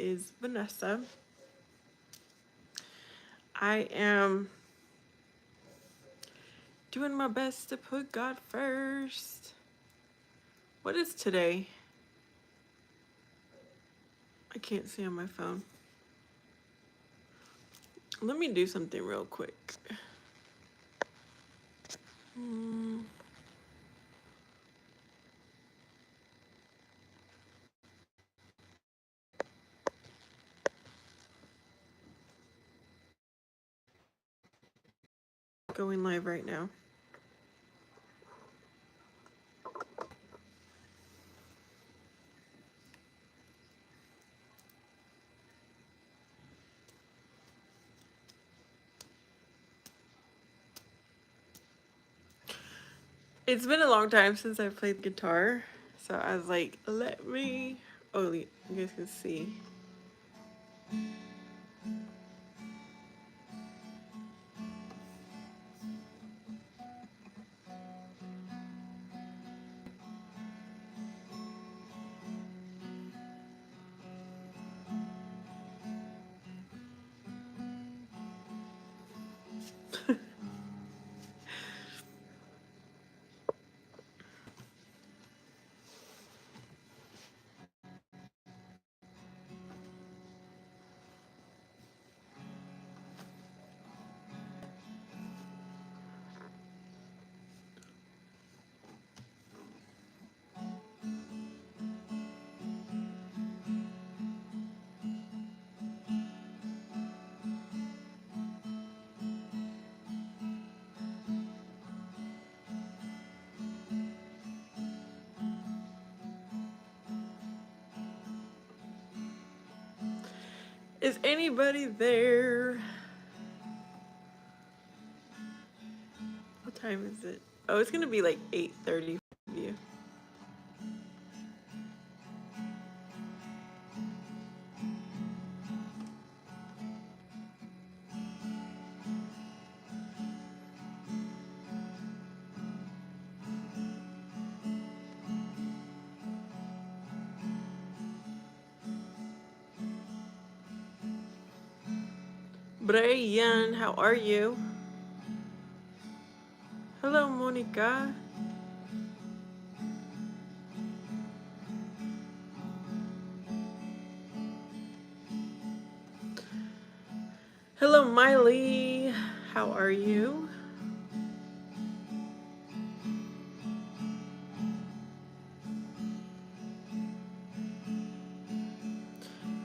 is Vanessa. I am doing my best to put God first. What is today? I can't see on my phone. Let me do something real quick. Going live right now. It's been a long time since I played guitar, so I was like, let me. Oh, you guys can see. Is anybody there? What time is it? Oh, it's gonna be like 8:30 for you. Brian, how are you? Hello, Monica. Hello, Miley. How are you?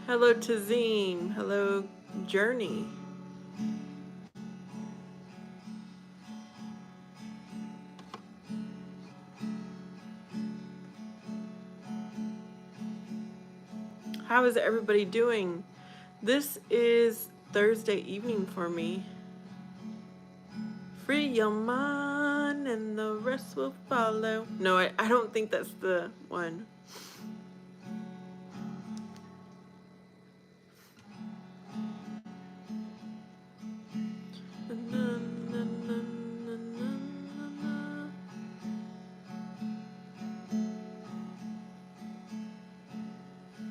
Hello, Tazeen. Hello, Journey. How is everybody doing? This is Thursday evening for me. Free your mind and the rest will follow. No, I don't think that's the one.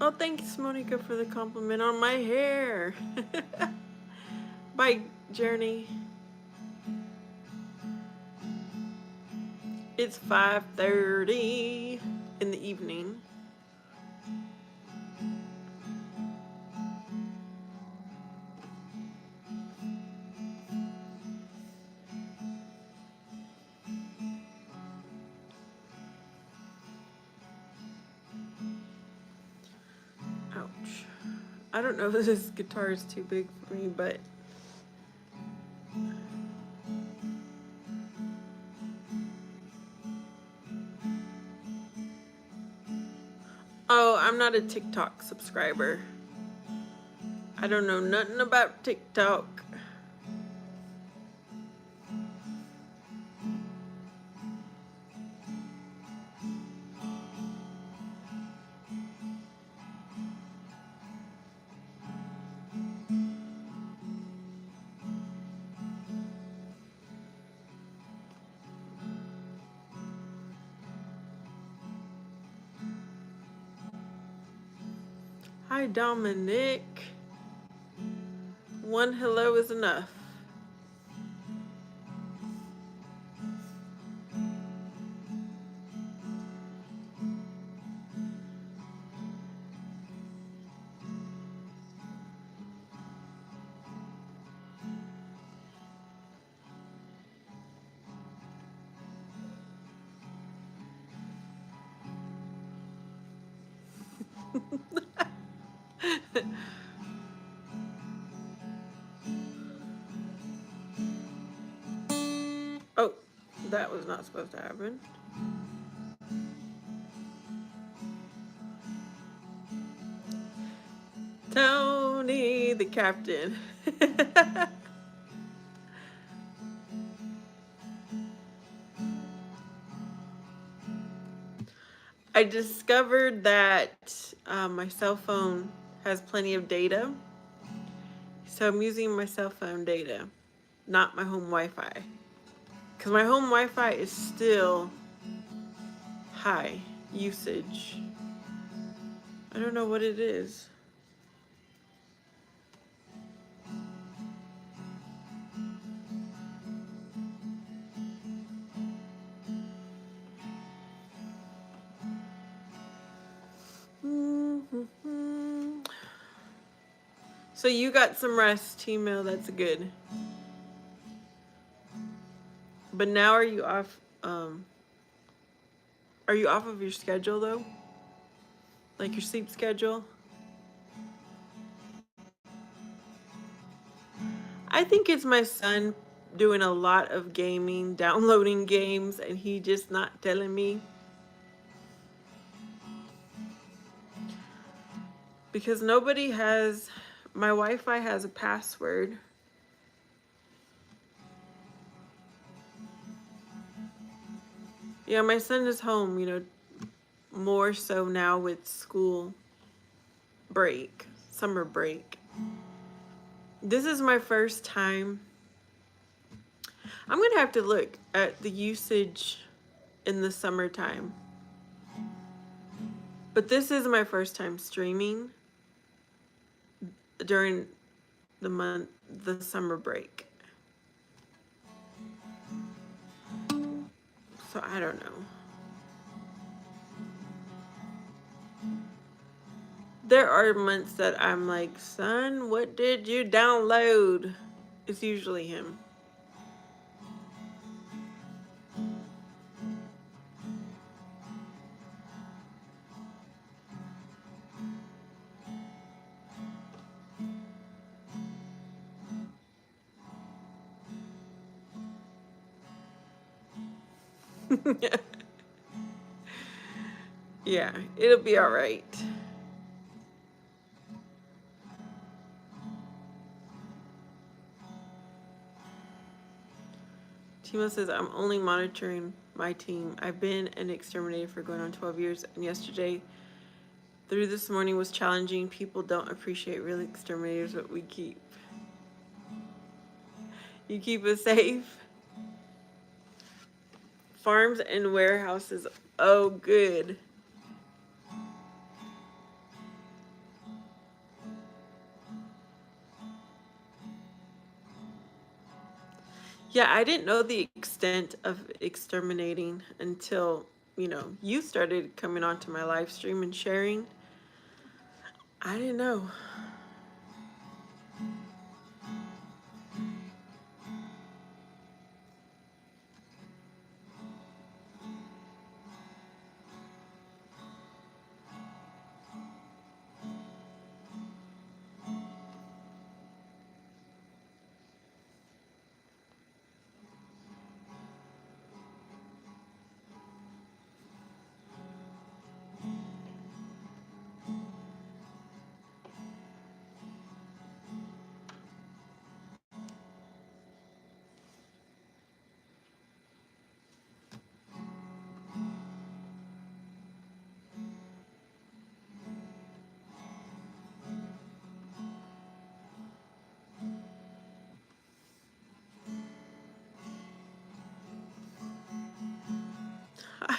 Oh, thanks, Monica, for the compliment on my hair. Bye, Journey. It's 5:30 in the evening. Ouch. I don't know if this guitar is too big for me, but oh, I'm not a TikTok subscriber. I don't know nothing about TikTok. Hi, Dominic. One hello is enough. Oh, that was not supposed to happen. Tony, the captain. I discovered that my cell phone has plenty of data. So I'm using my cell phone data, not my home Wi-Fi. Because my home Wi-Fi is still high usage. I don't know what it is. So you got some rest, T-Mail. That's good. But now are you off? Are you off of your schedule though? Like your sleep schedule? I think it's my son doing a lot of gaming, downloading games, and he just not telling me. Because nobody has, my Wi-Fi has a password. Yeah, my son is home, more so now with school break, summer break. This is my first time. I'm going to have to look at the usage in the summertime. But this is my first time streaming during the summer break. So I don't know. There are months that I'm like, son, what did you download? It's usually him. Yeah, it'll be all right. Timo says, I'm only monitoring my team. I've been an exterminator for going on 12 years, and yesterday through this morning was challenging. People don't appreciate real exterminators, but we keep. You keep us safe. Farms and warehouses. Oh, good. Yeah, I didn't know the extent of exterminating until, you started coming onto my live stream and sharing. I didn't know.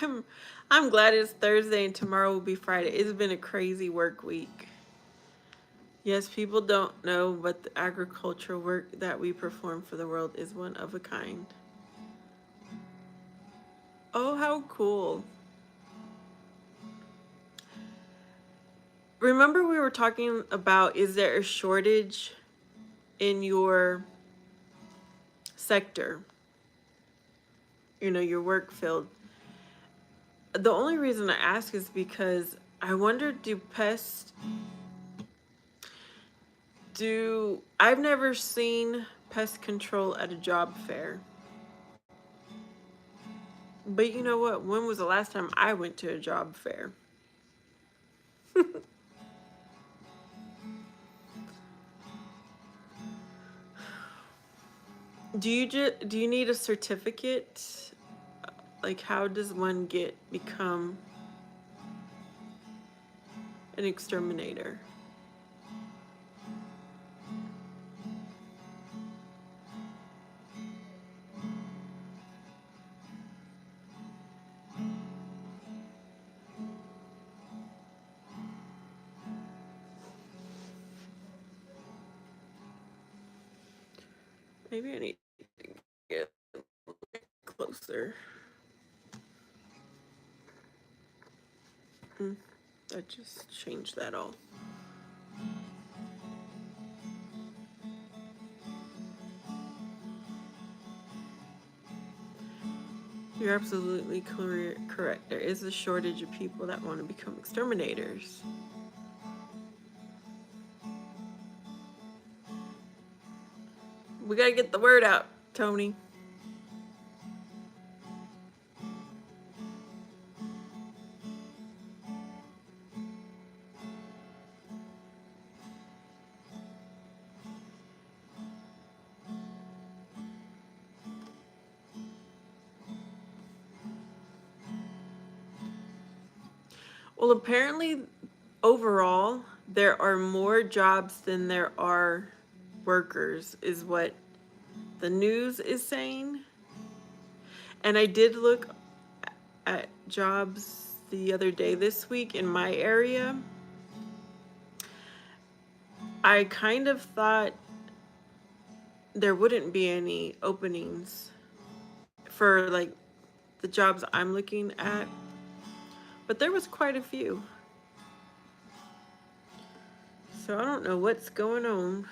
I'm I'm glad it's Thursday and tomorrow will be Friday. It's been a crazy work week. Yes, people don't know, but the agricultural work that we perform for the world is one of a kind. Oh, how cool. Remember, we were talking about, is there a shortage in your sector, your work field? The only reason I ask is because I wonder, I've never seen pest control at a job fair. But you know what? When was the last time I went to a job fair? Do you need a certificate? Like, how does one become an exterminator? Maybe I need to get closer. Mm, I just changed that all. You're absolutely correct. There is a shortage of people that want to become exterminators. We gotta get the word out, Tony. Well, apparently, overall, there are more jobs than there are workers, is what the news is saying. And I did look at jobs the other day this week in my area. I kind of thought there wouldn't be any openings for like the jobs I'm looking at, but there was quite a few. So I don't know what's going on.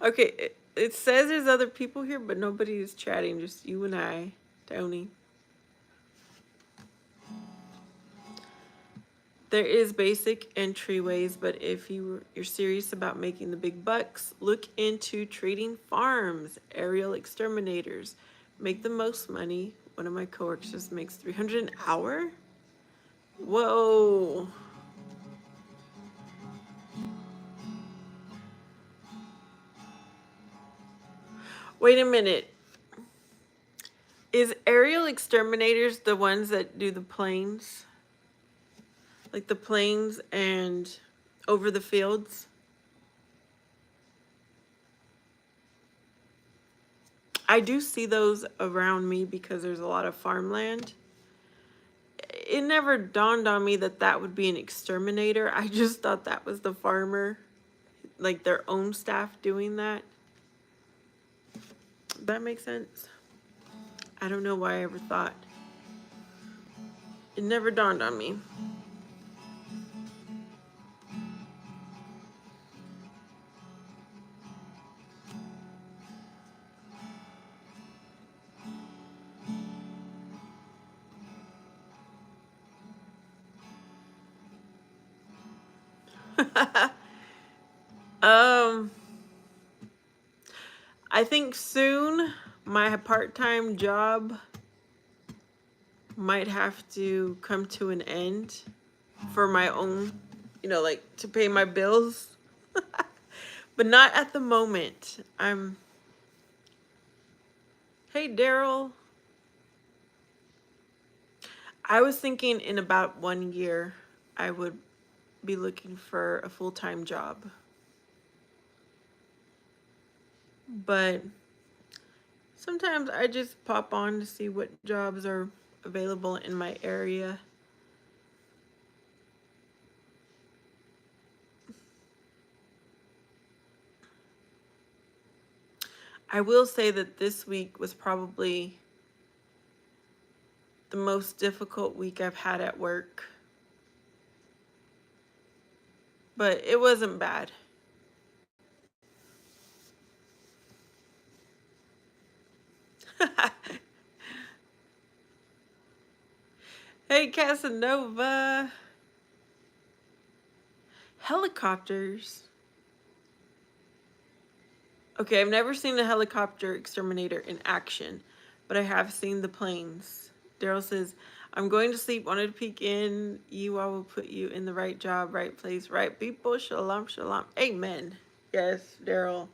Okay, it says there's other people here, but nobody is chatting, just you and I, Tony. There is basic entryways, but if you're serious about making the big bucks, look into treating farms, aerial exterminators. Make the most money. One of my coworkers just makes $300 an hour. Whoa. Wait a minute. Is aerial exterminators the ones that do the planes? Like the planes and over the fields? I do see those around me because there's a lot of farmland. It never dawned on me that that would be an exterminator. I just thought that was the farmer, like their own staff doing that. Does that make sense? I don't know why I ever thought. It never dawned on me. um, I think soon my part-time job might have to come to an end for my own, like to pay my bills. But not at the moment. Hey, Daryl. I was thinking in about 1 year. I would be looking for a full-time job. But sometimes I just pop on to see what jobs are available in my area. I will say that this week was probably the most difficult week I've had at work. But it wasn't bad. Hey, Casanova. Helicopters. Okay, I've never seen a helicopter exterminator in action, but I have seen the planes. Daryl says, I'm going to sleep, wanted to peek in. You all will put you in the right job, right place, right people. Shalom, shalom. Amen. Yes, Daryl.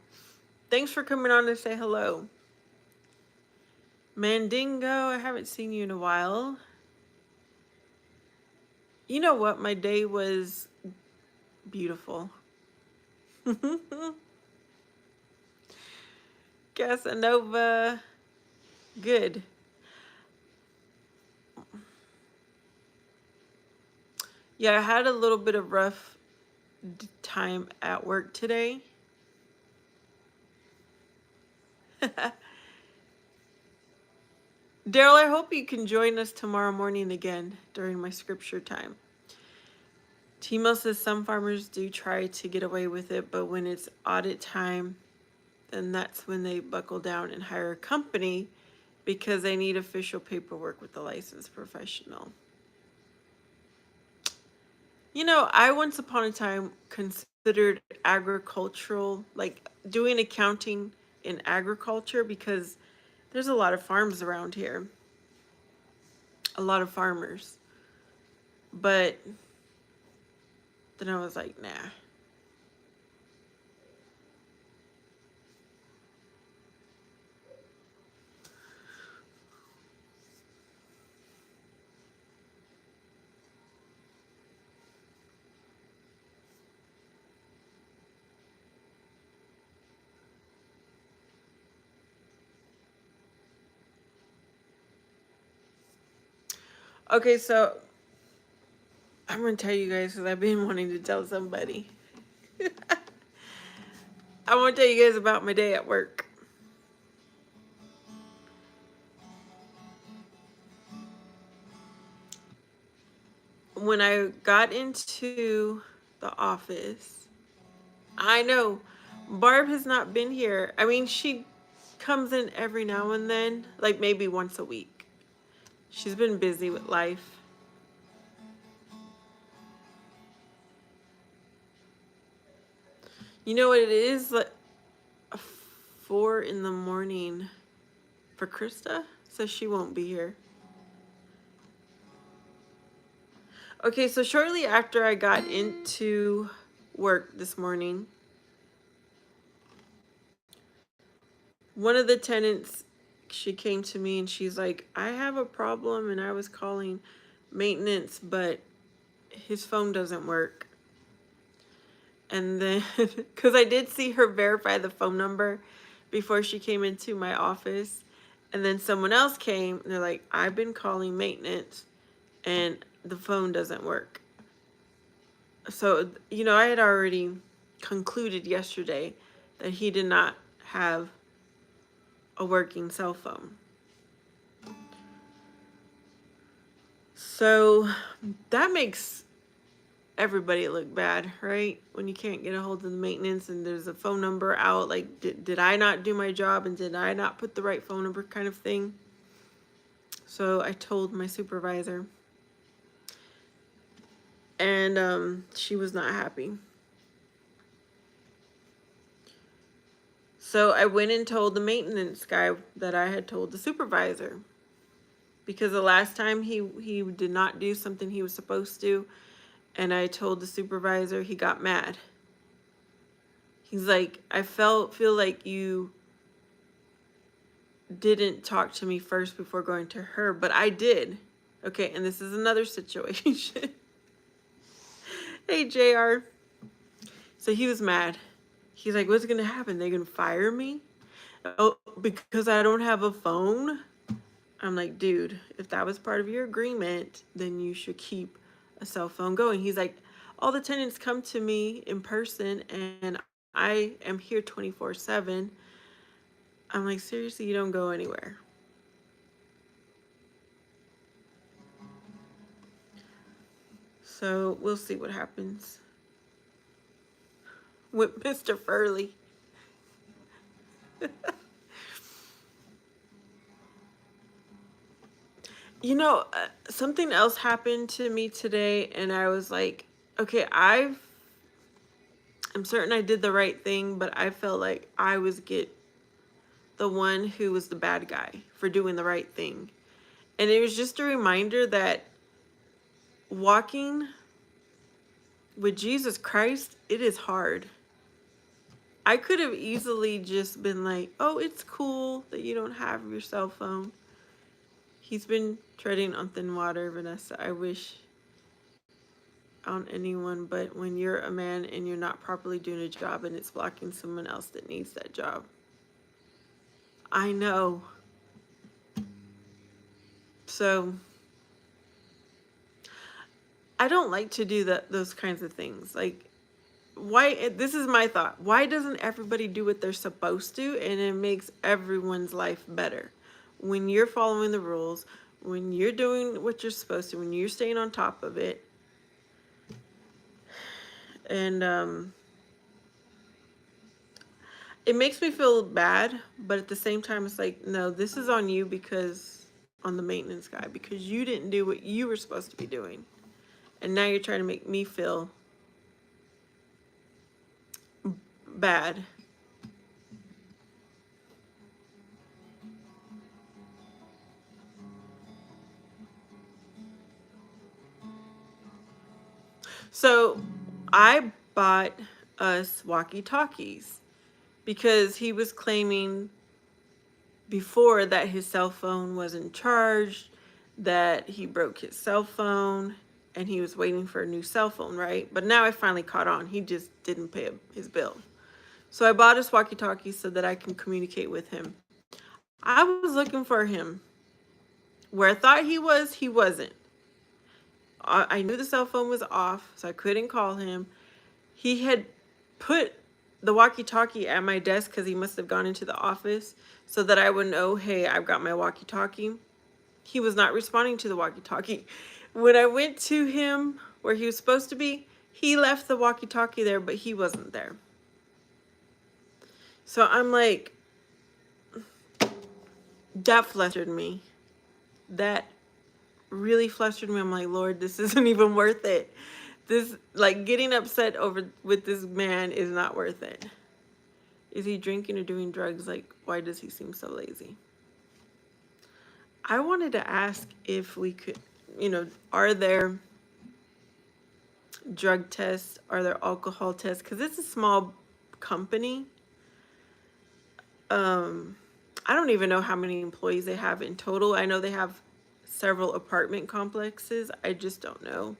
Thanks for coming on to say hello. Mandingo, I haven't seen you in a while. You know what? My day was beautiful. Casanova. Good. Yeah, I had a little bit of rough time at work today. Daryl, I hope you can join us tomorrow morning again during my scripture time. Timo says some farmers do try to get away with it, but when it's audit time, then that's when they buckle down and hire a company because they need official paperwork with the licensed professional. You know, I once upon a time considered agricultural, like doing accounting in agriculture, because there's a lot of farms around here, a lot of farmers. But then I was like, nah. Okay, so I'm going to tell you guys because I've been wanting to tell somebody. I want to tell you guys about my day at work. When I got into the office, I know Barb has not been here. I mean, she comes in every now and then, like maybe once a week. She's been busy with life. You know what it is? Like 4 in the morning for Krista, so she won't be here. Okay, so shortly after I got into work this morning, one of the tenants, she came to me and she's like, I have a problem and I was calling maintenance, but his phone doesn't work. And then, because I did see her verify the phone number before she came into my office. And then someone else came and they're like, I've been calling maintenance and the phone doesn't work. So, you know, I had already concluded yesterday that he did not have a working cell phone. So that makes everybody look bad, right? When you can't get a hold of the maintenance and there's a phone number out, like, did I not do my job and did I not put the right phone number kind of thing? So I told my supervisor and she was not happy. So I went and told the maintenance guy that I had told the supervisor, because the last time he did not do something he was supposed to, and I told the supervisor, he got mad. He's like, I feel like you didn't talk to me first before going to her, but I did. Okay, and this is another situation. Hey, JR. So he was mad. He's like, what's going to happen? They're going to fire me? Oh, because I don't have a phone? I'm like, dude, if that was part of your agreement, then you should keep a cell phone going. He's like, all the tenants come to me in person and I am here 24/7. I'm like, seriously, you don't go anywhere. So we'll see what happens with Mr. Furley. Something else happened to me today, and I was like, okay, I'm certain I did the right thing, but I felt like I was the one who was the bad guy for doing the right thing. And it was just a reminder that walking with Jesus Christ, it is hard. I could have easily just been like, oh, it's cool that you don't have your cell phone. He's been treading on thin water, Vanessa. I wish on anyone, but when you're a man and you're not properly doing a job and it's blocking someone else that needs that job. I know. So I don't like to do those kinds of things. Like, why? This is my thought. Why doesn't everybody do what they're supposed to, and it makes everyone's life better? When you're following the rules, when you're doing what you're supposed to, when you're staying on top of it, and it makes me feel bad, but at the same time, it's like, no, this is on you on the maintenance guy, because you didn't do what you were supposed to be doing. And now you're trying to make me feel bad. So I bought us walkie-talkies because he was claiming before that his cell phone wasn't charged, that he broke his cell phone, and he was waiting for a new cell phone, right? But now I finally caught on. He just didn't pay his bill. So I bought his walkie-talkie so that I can communicate with him. I was looking for him. Where I thought he wasn't. I knew the cell phone was off, so I couldn't call him. He had put the walkie-talkie at my desk because he must have gone into the office so that I would know, hey, I've got my walkie-talkie. He was not responding to the walkie-talkie. When I went to him where he was supposed to be, he left the walkie-talkie there, but he wasn't there. So I'm like, that flustered me. That really flustered me. I'm like, Lord, this isn't even worth it. This, like, getting upset with this man is not worth it. Is he drinking or doing drugs? Like, why does he seem so lazy? I wanted to ask if we could, are there drug tests? Are there alcohol tests? Because it's a small company. I don't even know how many employees they have in total. I know they have several apartment complexes. I just don't know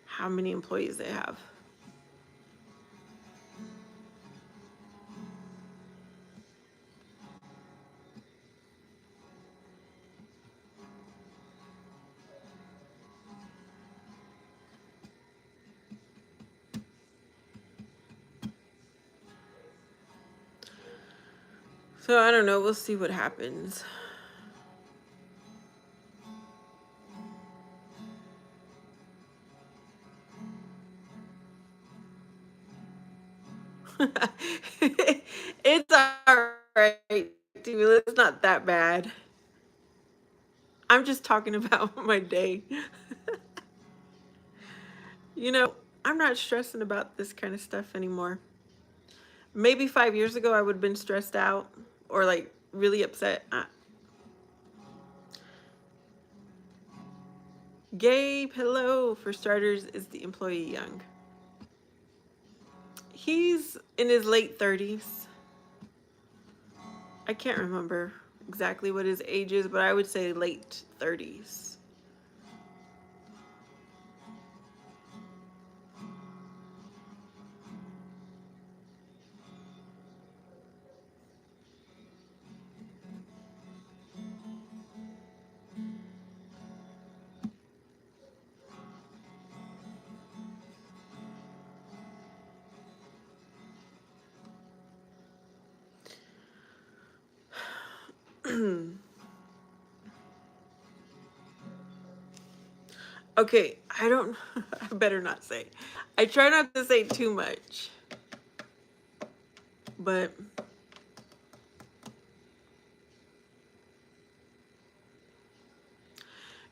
how many employees they have. So I don't know. We'll see what happens. It's all right, dude. It's not that bad. I'm just talking about my day. I'm not stressing about this kind of stuff anymore. Maybe 5 years ago, I would have been stressed out or like really upset. Gabe, hello. For starters, is the employee young? He's in his late 30s. I can't remember exactly what his age is, but I would say late 30s. Okay, I don't, I better not say. I try not to say too much, but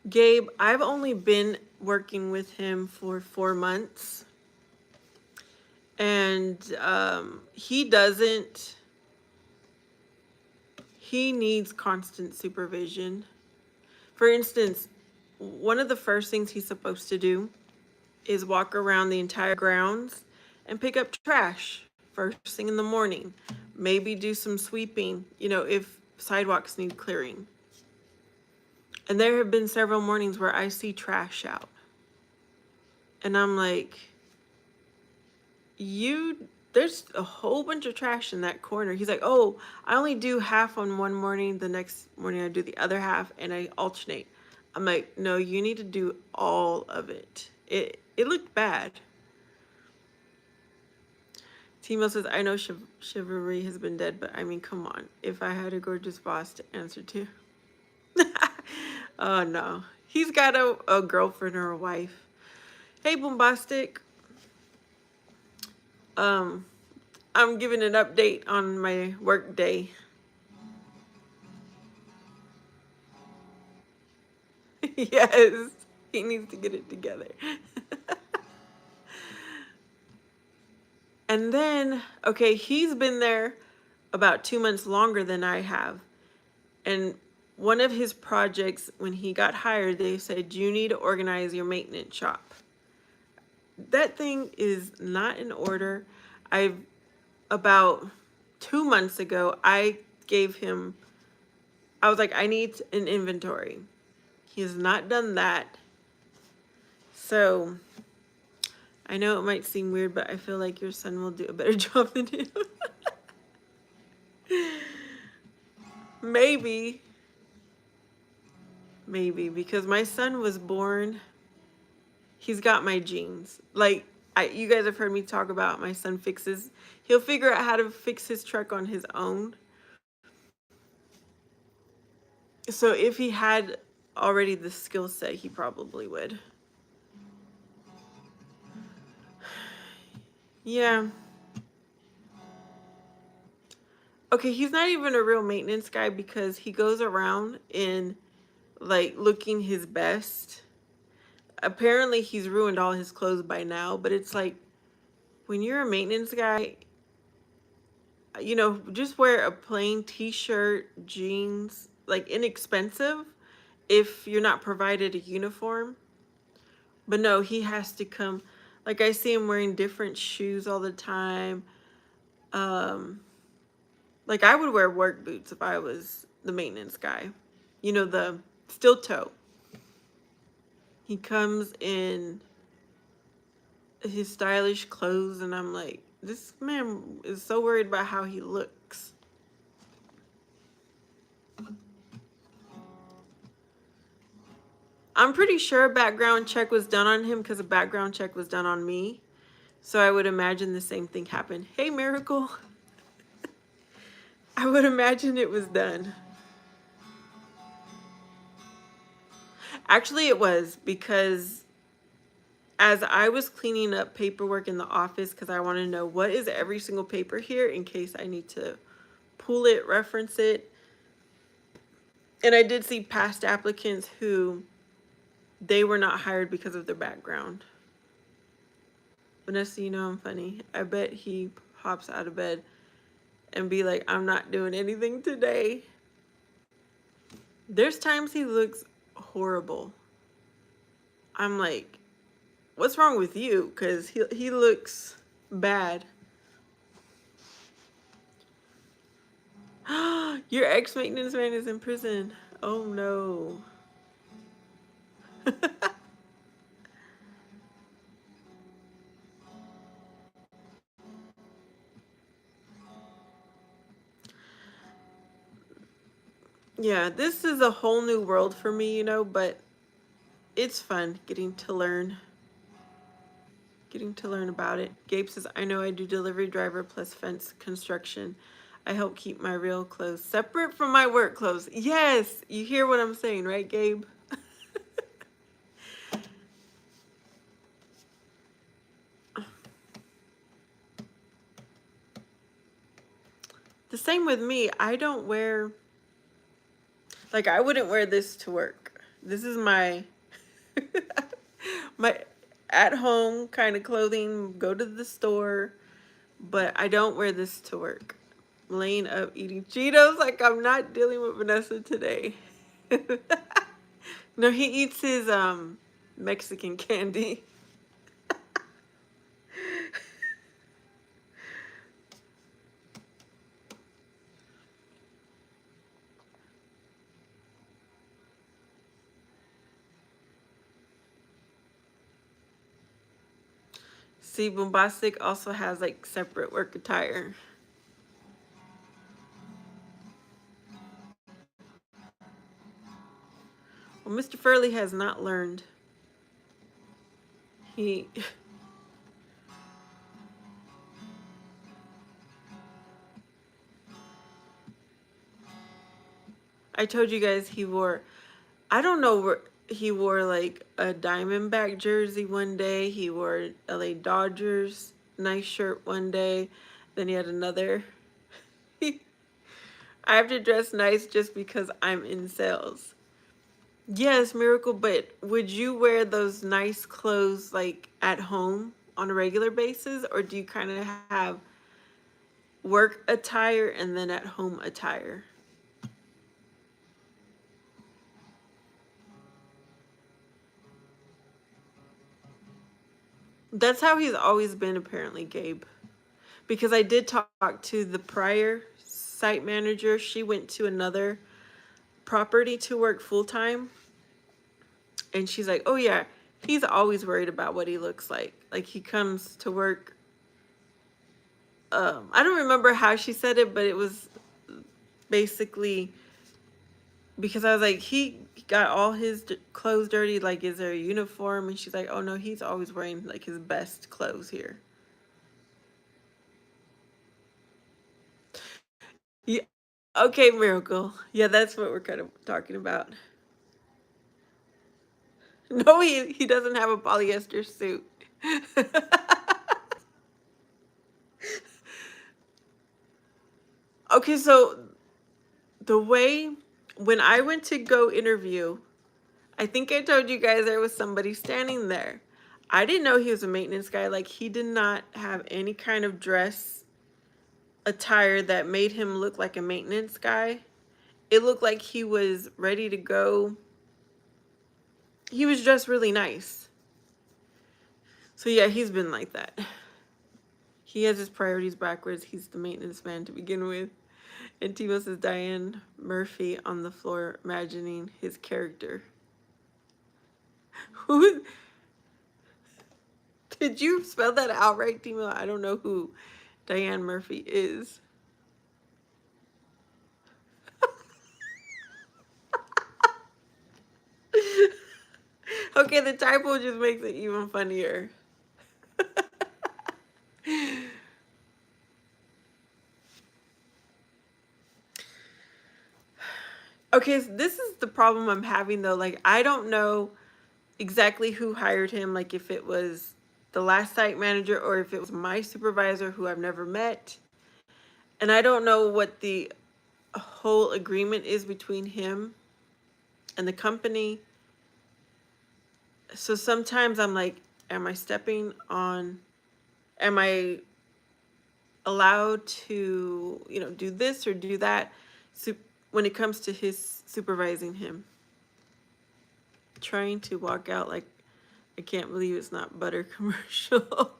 Gabe, I've only been working with him for 4 months, and he needs constant supervision. For instance, one of the first things he's supposed to do is walk around the entire grounds and pick up trash first thing in the morning. Maybe do some sweeping, if sidewalks need clearing. And there have been several mornings where I see trash out. And I'm like, there's a whole bunch of trash in that corner. He's like, oh, I only do half on one morning. The next morning I do the other half and I alternate. I'm like, no, you need to do all of it. It looked bad. Timo says, I know chivalry has been dead, but I mean, come on. If I had a gorgeous boss to answer to. Oh, no. He's got a girlfriend or a wife. Hey, Bombastic. I'm giving an update on my work day. Yes, he needs to get it together. And then, okay, he's been there about 2 months longer than I have. And one of his projects, when he got hired, they said, you need to organize your maintenance shop. That thing is not in order. About 2 months ago, I was like, I need an inventory. He has not done that. So I know it might seem weird, but I feel like your son will do a better job than you. Maybe, because my son was born, he's got my genes. Like, you guys have heard me talk about my son he'll figure out how to fix his truck on his own. So if he had already the skill set, he probably would. Yeah. Okay, he's not even a real maintenance guy because he goes around in like looking his best. Apparently he's ruined all his clothes by now, but it's like when you're a maintenance guy, just wear a plain t-shirt, jeans, like inexpensive if you're not provided a uniform. But no, he has to come. Like I see him wearing different shoes all the time. Like I would wear work boots if I was the maintenance guy. The steel toe. He comes in his stylish clothes and I'm like, this man is so worried about how he looks. I'm pretty sure a background check was done on him because a background check was done on me. So I would imagine the same thing happened. Hey, Miracle. I would imagine it was done. Actually, it was because as I was cleaning up paperwork in the office, because I want to know what is every single paper here in case I need to pull it, reference it. And I did see past applicants who they were not hired because of their background. Vanessa, I'm funny. I bet he hops out of bed and be like, I'm not doing anything today. There's times he looks horrible. I'm like, what's wrong with you? Because he looks bad. Your ex-maintenance man is in prison. Oh, no. Yeah, this is a whole new world for me, but it's fun getting to learn about it. Gabe says, I know I do delivery driver plus fence construction. I help keep my real clothes separate from my work clothes. Yes, you hear what I'm saying, right, Gabe? The same with me. I don't wear, like, I wouldn't wear this to work. This is my my at home kind of clothing. Go to the store, but I don't wear this to work. Laying up eating Cheetos like I'm not dealing with Vanessa today. No, he eats his Mexican candy. See, Bombastic also has like separate work attire. Well, Mr. Furley has not learned. He I told you guys he wore, I don't know where he wore like a Diamondback jersey one day. He wore LA Dodgers nice shirt one day. Then he had another. I have to dress nice just because I'm in sales. Yes, Miracle, but would you wear those nice clothes like at home on a regular basis, or do you kind of have work attire and then at home attire? That's how he's always been, apparently, Gabe. Because I did talk to the prior site manager. She went to another property to work full time. And she's like, oh, yeah, he's always worried about what he looks like. Like he comes to work. I don't remember how she said it, but it was basically because I was like, he got all his clothes dirty. Like, is there a uniform? And she's like, oh, no, he's always wearing like his best clothes here. Yeah. Okay, Miracle. Yeah, that's what we're kind of talking about. No, he doesn't have a polyester suit. Okay, so the way when I went to go interview, I think I told you guys there was somebody standing there. I didn't know he was a maintenance guy. Like he did not have any kind of dress attire that made him look like a maintenance guy. It looked like he was ready to go. He was dressed really nice. So yeah, he's been like that. He has his priorities backwards. He's the maintenance man to begin with. And Timo says Diane Murphy on the floor imagining his character. Who did you spell that out right, Timo? I don't know who Diane Murphy is. Okay, the typo just makes it even funnier. Okay, so this is the problem I'm having though. Like, I don't know exactly who hired him, like if it was the last site manager or if it was my supervisor who I've never met. And I don't know what the whole agreement is between him and the company. So sometimes I'm like, am I stepping on, am I allowed to, do this or do that when it comes to his supervising him? Trying to walk out like I can't believe it's not butter commercial.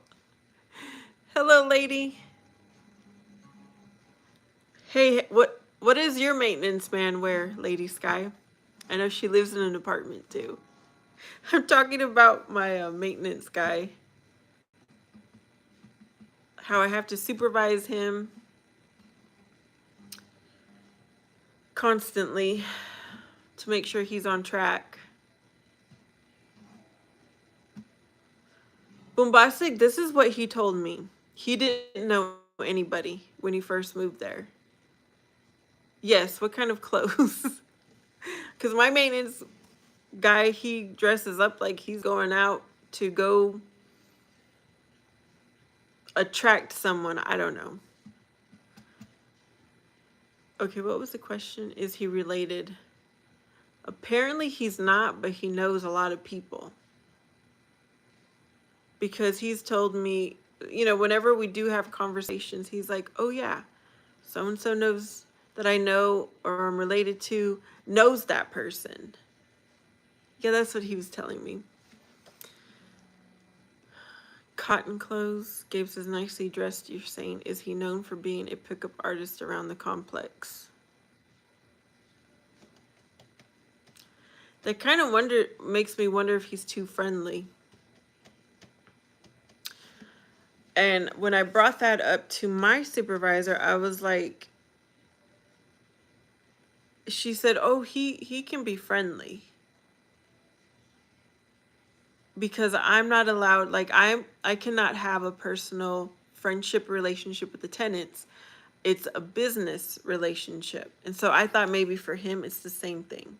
Hello, lady. Hey, what does your maintenance man wear, Lady Sky? I know she lives in an apartment too. I'm talking about my maintenance guy. How I have to supervise him constantly to make sure he's on track. Bombastic, this is what he told me. He didn't know anybody when he first moved there. Yes, what kind of clothes? Because my maintenance guy, he dresses up like he's going out to go attract someone. I don't know. Okay, what was the question? Is he related? Apparently he's not, but he knows a lot of people. Because he's told me, whenever we do have conversations, he's like, oh yeah, so and so knows that I know or I'm related to, knows that person. Yeah, that's what he was telling me. Cotton clothes. Gabe says, nicely dressed, you're saying. Is he known for being a pickup artist around the complex? That kind of makes me wonder if he's too friendly. And when I brought that up to my supervisor, I was like, she said, oh, he can be friendly. Because I'm not allowed, like I cannot have a personal friendship relationship with the tenants. It's a business relationship. And so I thought maybe for him it's the same thing.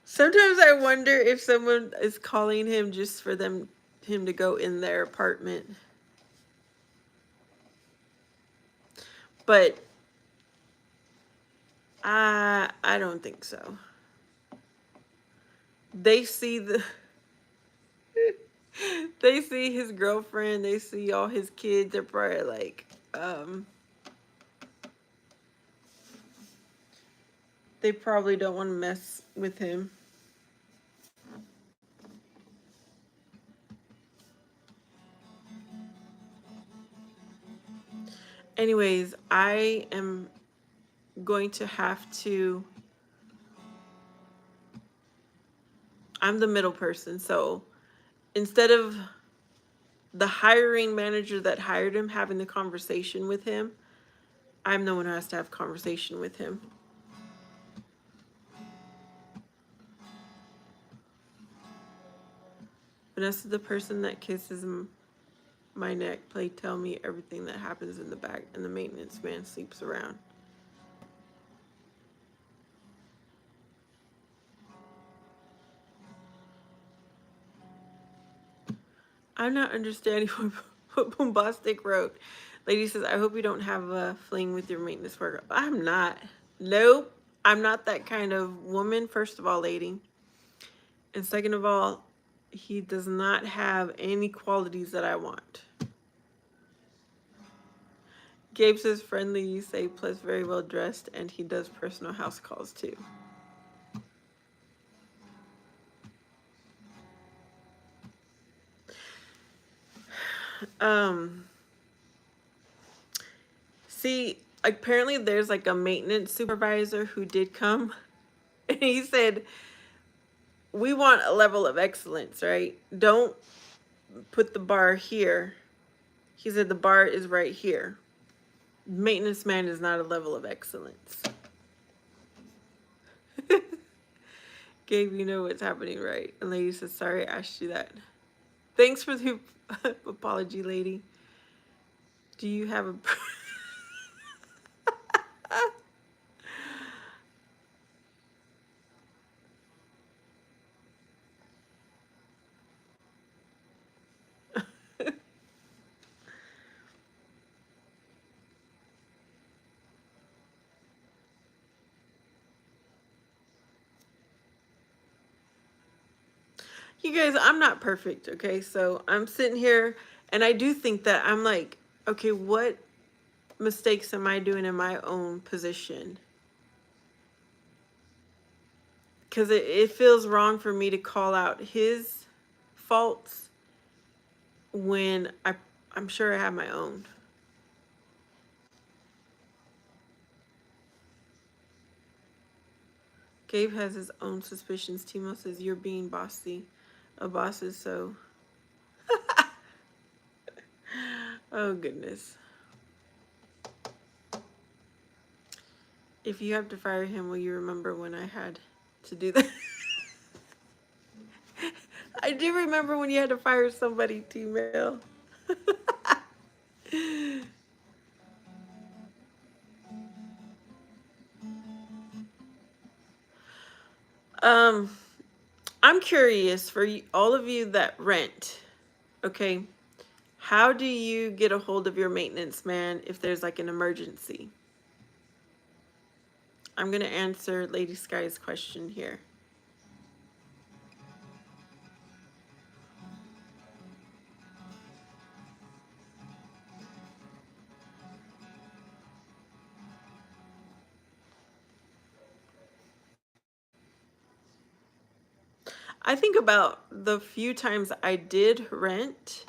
Sometimes I wonder if someone is calling him just for him to go in their apartment. But I don't think so. They see they see his girlfriend, they see all his kids, they're probably like, they probably don't want to mess with him. Anyways, I am going to have to, I'm the middle person. So instead of the hiring manager that hired him having the conversation with him, I'm the one who has to have conversation with him. Vanessa, the person that kisses my neck, play tell me everything that happens in the back, and the maintenance man sleeps around. I'm not understanding what Bombastic wrote. Lady says, I hope you don't have a fling with your maintenance worker. I'm not. Nope. I'm not that kind of woman, first of all, lady. And second of all, he does not have any qualities that I want. Gabe says friendly, you say, plus very well dressed, and he does personal house calls too. See, apparently there's like a maintenance supervisor who did come, and he said, we want a level of excellence, right? Don't put the bar here. He said the bar is right here. Maintenance man is not a level of excellence. Gabe, you know what's happening, right? And lady says, sorry I asked you that. Thanks for the apology, lady. Do you have a... You guys, I'm not perfect, okay? So I'm sitting here and I do think that I'm like, okay, what mistakes am I doing in my own position? Because it feels wrong for me to call out his faults when I'm sure I have my own. Gabe has his own suspicions. Timo says, you're being bossy. A boss is so... Oh, goodness. If you have to fire him, will you remember when I had to do that? I do remember when you had to fire somebody, T-Mail. um, I'm curious for all of you that rent, okay? How do you get a hold of your maintenance man if there's like an emergency? I'm going to answer Lady Sky's question here. I think about the few times I did rent.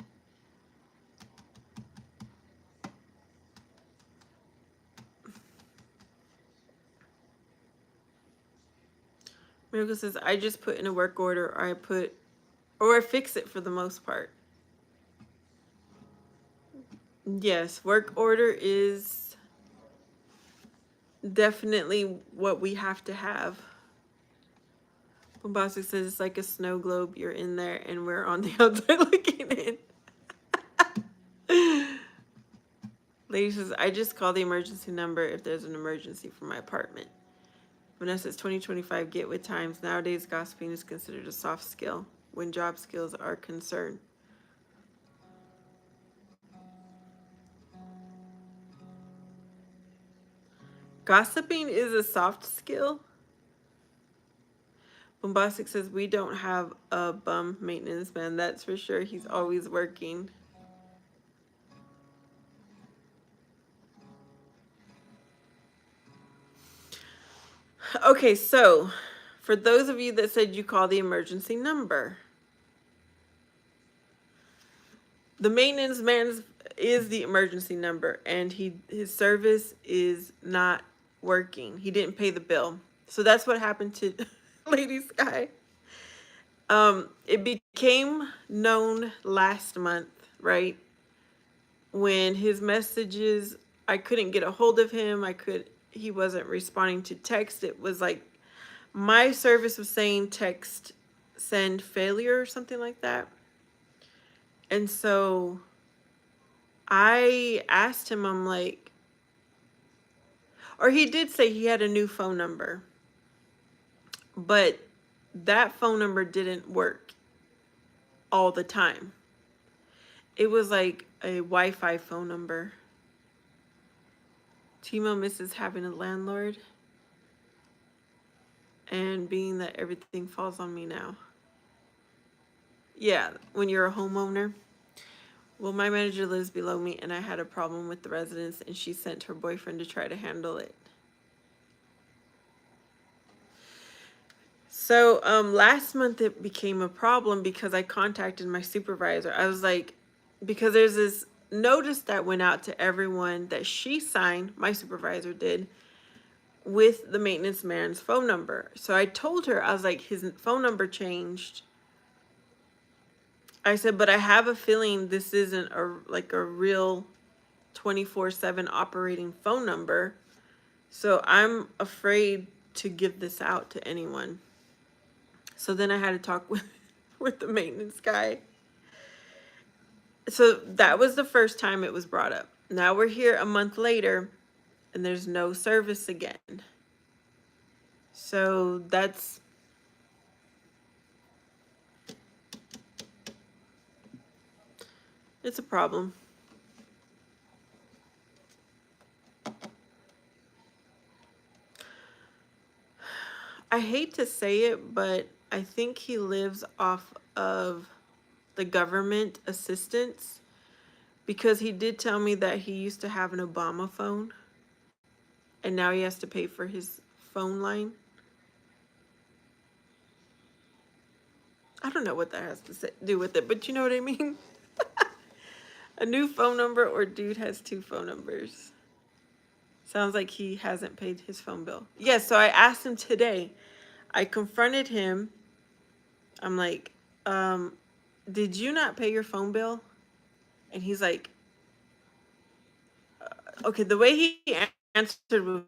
Miracle says, I just put in a work order, or I fix it for the most part. Yes, work order is definitely what we have to have. Bombastic says it's like a snow globe. You're in there and we're on the outside looking in. Lady says, I just call the emergency number if there's an emergency for my apartment. Vanessa says 2025, get with times. Nowadays, gossiping is considered a soft skill when job skills are concerned. Gossiping is a soft skill? Bombastic says, we don't have a bum maintenance man. That's for sure. He's always working. Okay, so for those of you that said you call the emergency number, the maintenance man is the emergency number, and his service is not working. He didn't pay the bill. So that's what happened to Lady Sky. It became known last month, right? When his messages, I couldn't get a hold of him. He wasn't responding to text. It was like my service was saying text send failure or something like that. And so I asked him, I'm like, or he did say he had a new phone number, but that phone number didn't work all the time. It was like a Wi-Fi phone number. Timo misses having a landlord and being that everything falls on me now. Yeah, when you're a homeowner. Well, my manager lives below me and I had a problem with the residents and she sent her boyfriend to try to handle it. So last month it became a problem because I contacted my supervisor. I was like, because there's this notice that went out to everyone that she signed, my supervisor did, with the maintenance man's phone number. So I told her, I was like, his phone number changed. I said, but I have a feeling this isn't a real 24/7 operating phone number. So I'm afraid to give this out to anyone. So then I had to talk with the maintenance guy. So that was the first time it was brought up. Now we're here a month later and there's no service again. So it's a problem. I hate to say it, but I think he lives off of the government assistance because he did tell me that he used to have an Obama phone and now he has to pay for his phone line. I don't know what that has to do with it, but you know what I mean? A new phone number or dude has two phone numbers. Sounds like he hasn't paid his phone bill. Yes, so I asked him today. I confronted him. I'm like, did you not pay your phone bill? And he's like, okay, the way he answered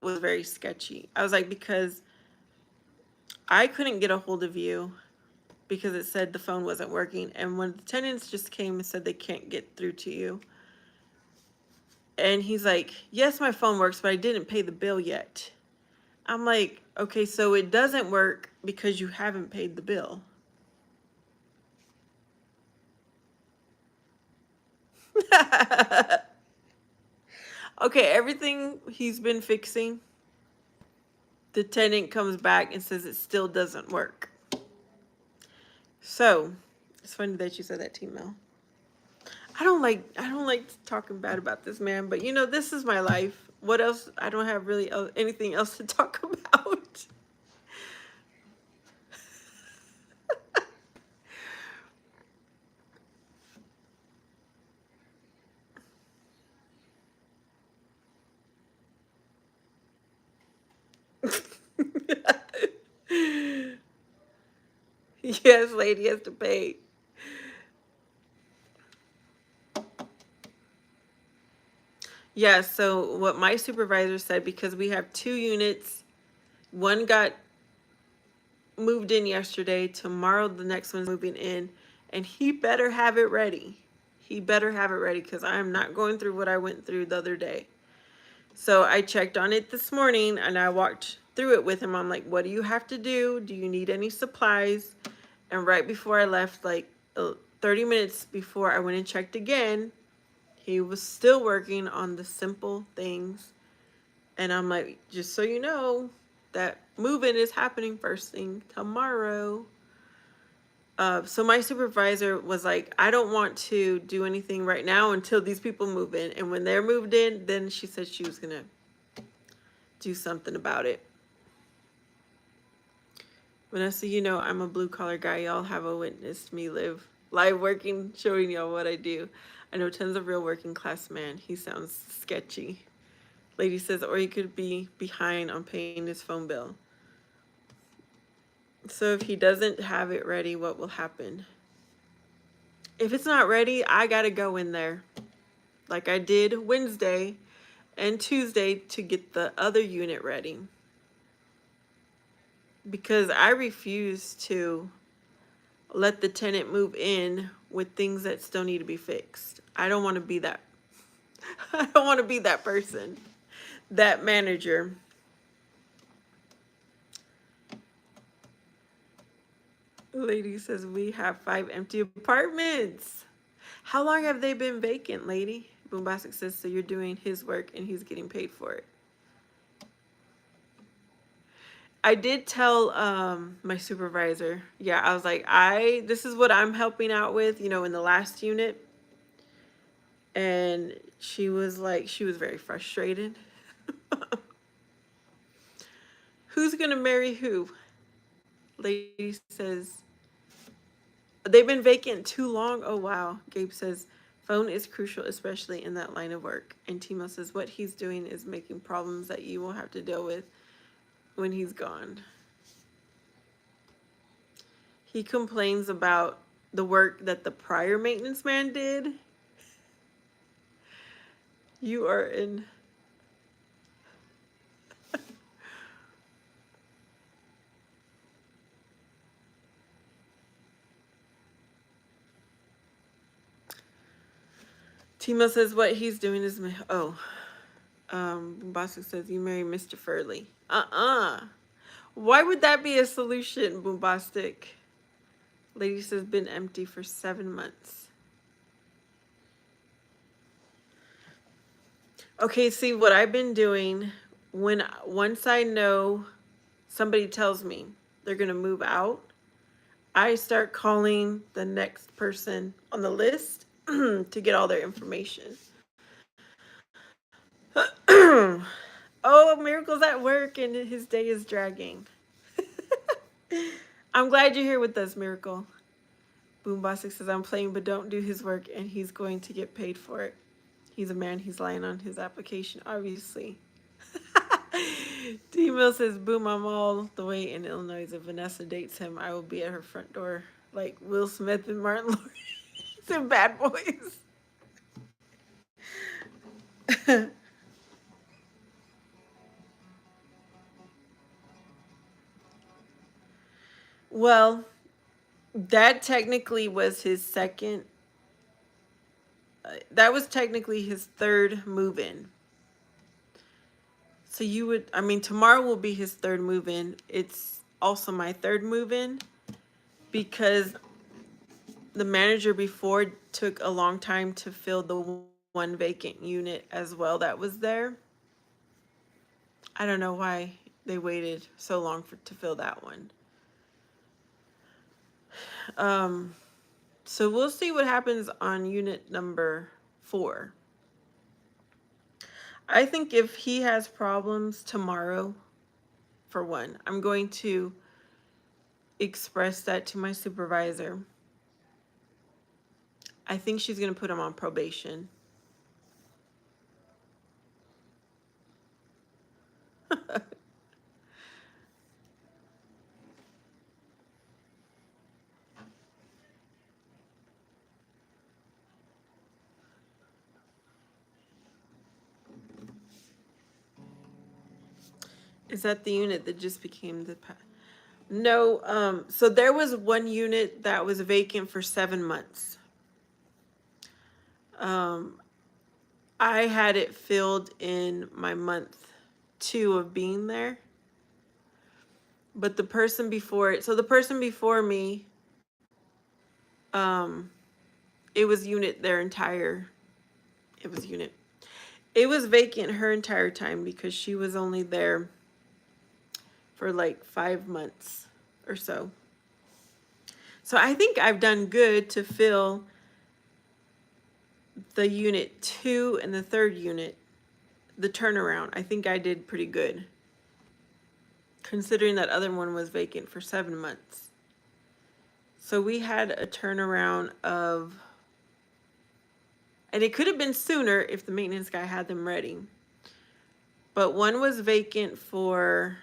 was very sketchy. I was like, because I couldn't get a hold of you because it said the phone wasn't working. And one of the tenants just came and said they can't get through to you. And he's like, yes, my phone works, but I didn't pay the bill yet. I'm like, okay, so it doesn't work because you haven't paid the bill. Okay, everything he's been fixing, the tenant comes back and says it still doesn't work. So it's funny that you said that, T-Mel. I don't like talking bad about this man, but this is my life. What else? I don't have really anything else to talk about. Yes, lady has to pay. Yeah, so what my supervisor said, because we have 2 units, one got moved in yesterday, tomorrow the next one's moving in, and he better have it ready. He better have it ready because I am not going through what I went through the other day. So I checked on it this morning and I walked through it with him. I'm like, what do you have to do? Do you need any supplies? And right before I left, like 30 minutes before I went and checked again, he was still working on the simple things. And I'm like, just so you know, that move-in is happening first thing tomorrow. So my supervisor was like, I don't want to do anything right now until these people move in. And when they're moved in, then she said she was going to do something about it. Vanessa, I'm a blue collar guy. Y'all have a witnessed me live working, showing y'all what I do. I know tons of real working class man. He sounds sketchy. Lady says, or he could be behind on paying his phone bill. So if he doesn't have it ready, what will happen? If it's not ready, I gotta go in there like I did Wednesday and Tuesday to get the other unit ready. Because I refuse to let the tenant move in with things that still need to be fixed. I don't want to be that. I don't want to be that person, that manager. Lady says we have 5 empty apartments. How long have they been vacant, lady? Boombastic says, so you're doing his work and he's getting paid for it. I did tell my supervisor, yeah, I was like, this is what I'm helping out with, in the last unit. And she was very frustrated. Who's gonna marry who? Lady says, they've been vacant too long. Oh wow. Gabe says, phone is crucial, especially in that line of work. And Timo says, what he's doing is making problems that you will have to deal with when he's gone. He complains about the work that the prior maintenance man did. You are in. Timo says what he's doing is Boombastic says you marry Mr. Furley. Why would that be a solution, Boombastic? Lady says been empty for 7 months. Okay, see what I've been doing once I know somebody tells me they're gonna move out, I start calling the next person on the list to get all their information. Oh, Miracle's at work and his day is dragging. I'm glad you're here with us, Miracle. Boombastic says, I'm playing but don't do his work and he's going to get paid for it. He's a man, he's lying on his application, obviously. D-Mill says, boom, I'm all the way in Illinois. If Vanessa dates him, I will be at her front door like Will Smith and Martin Lawrence and Bad Boys. Well, That technically was his second. That was technically his third move in. So you would, I mean, tomorrow will be his third move in. It's also my third move in because the manager before took a long time to fill the one vacant unit as well that was there. I don't know why they waited so long to fill that one. Um, so we'll see what happens on unit number 4. I think if he has problems tomorrow, for one, I'm going to express that to my supervisor. I think she's going to put him on probation. Is that the unit that just became the... No, so there was one unit that was vacant for 7 months. I had it filled in my month 2 of being there. But the person before it, so the person before me, it was unit their entire, it was unit. It was vacant her entire time because she was only there for like 5 months or so. So I think I've done good to fill the unit 2 and the third unit, the turnaround. I think I did pretty good, considering that other one was vacant for 7 months. So we had a turnaround of, and it could have been sooner if the maintenance guy had them ready. But one was vacant for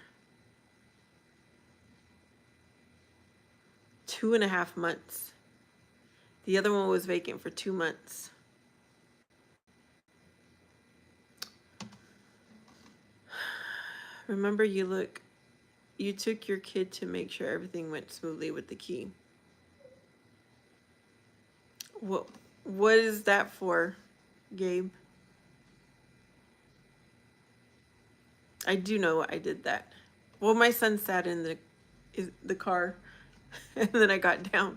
2.5 months. The other one was vacant for 2 months. Remember, you took your kid to make sure everything went smoothly with the key. What is that for, Gabe? I do know I did that. Well, my son sat in the car and then I got down.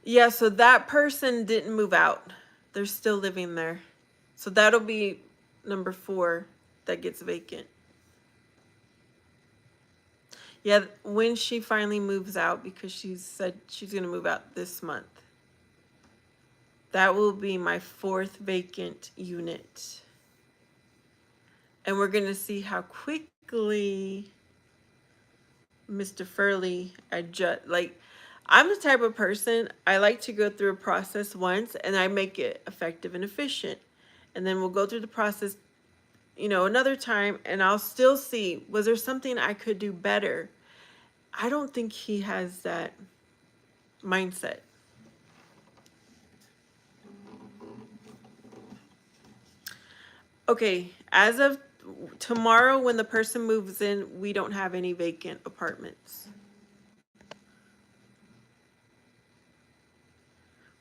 Yeah, so that person didn't move out. They're still living there. So that'll be number 4 that gets vacant. Yeah, when she finally moves out, because she said she's going to move out this month. That will be my 4th vacant unit. And we're going to see how quickly Mr. Furley adjust. Like, I'm the type of person, I like to go through a process once and I make it effective and efficient. And then we'll go through the process, another time, and I'll still see, was there something I could do better? I don't think he has that mindset. Okay, as of tomorrow, when the person moves in, we don't have any vacant apartments.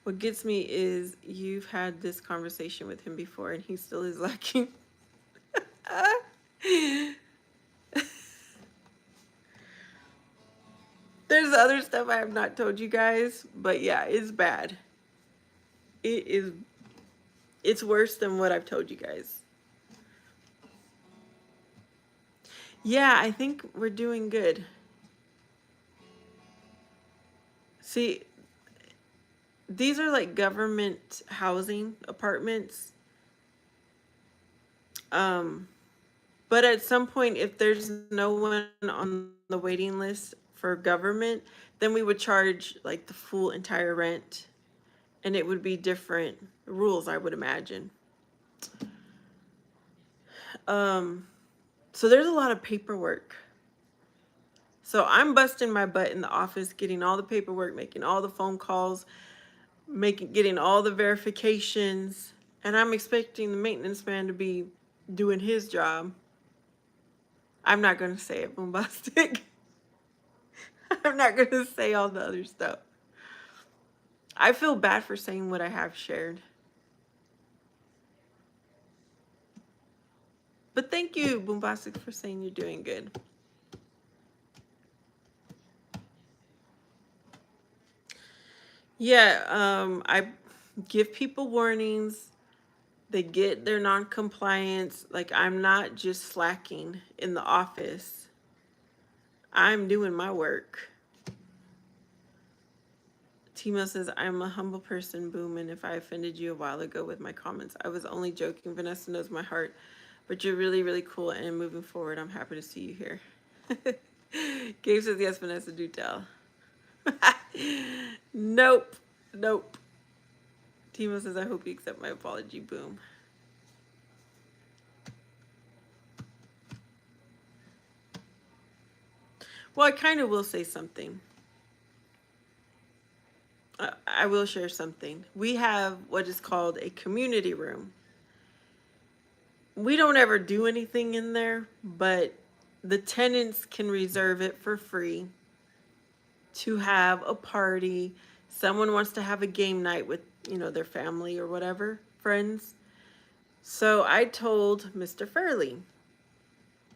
What gets me is you've had this conversation with him before and he still is lacking. There's other stuff I have not told you guys, but yeah, it's bad. It's worse than what I've told you guys. Yeah, I think we're doing good. See, these are like government housing apartments. But at some point, if there's no one on the waiting list for government, then we would charge like the full entire rent, and it would be different rules, I would imagine. So there's a lot of paperwork. So I'm busting my butt in the office, getting all the paperwork, making all the phone calls. getting all the verifications, and I'm expecting the maintenance man to be doing his job. I'm not going to say it, Boombastic. I'm not going to say all the other stuff. I feel bad for saying what I have shared. But thank you, Boombastic, for saying you're doing good. Yeah, I give people warnings. They get their non-compliance. Like, I'm not just slacking in the office. I'm doing my work. Timo says, I'm a humble person, Boom, and if I offended you a while ago with my comments, I was only joking. Vanessa knows my heart, but you're really, really cool, and moving forward, I'm happy to see you here. Gabe says, yes, Vanessa, do tell. Nope. Nope. Timo says, I hope you accept my apology, Boom. Well, I kind of will say something. I will share something. We have what is called a community room. We don't ever do anything in there, but the tenants can reserve it for free to have a party. Someone wants to have a game night with, their family or whatever, friends. So I told Mr. Furley,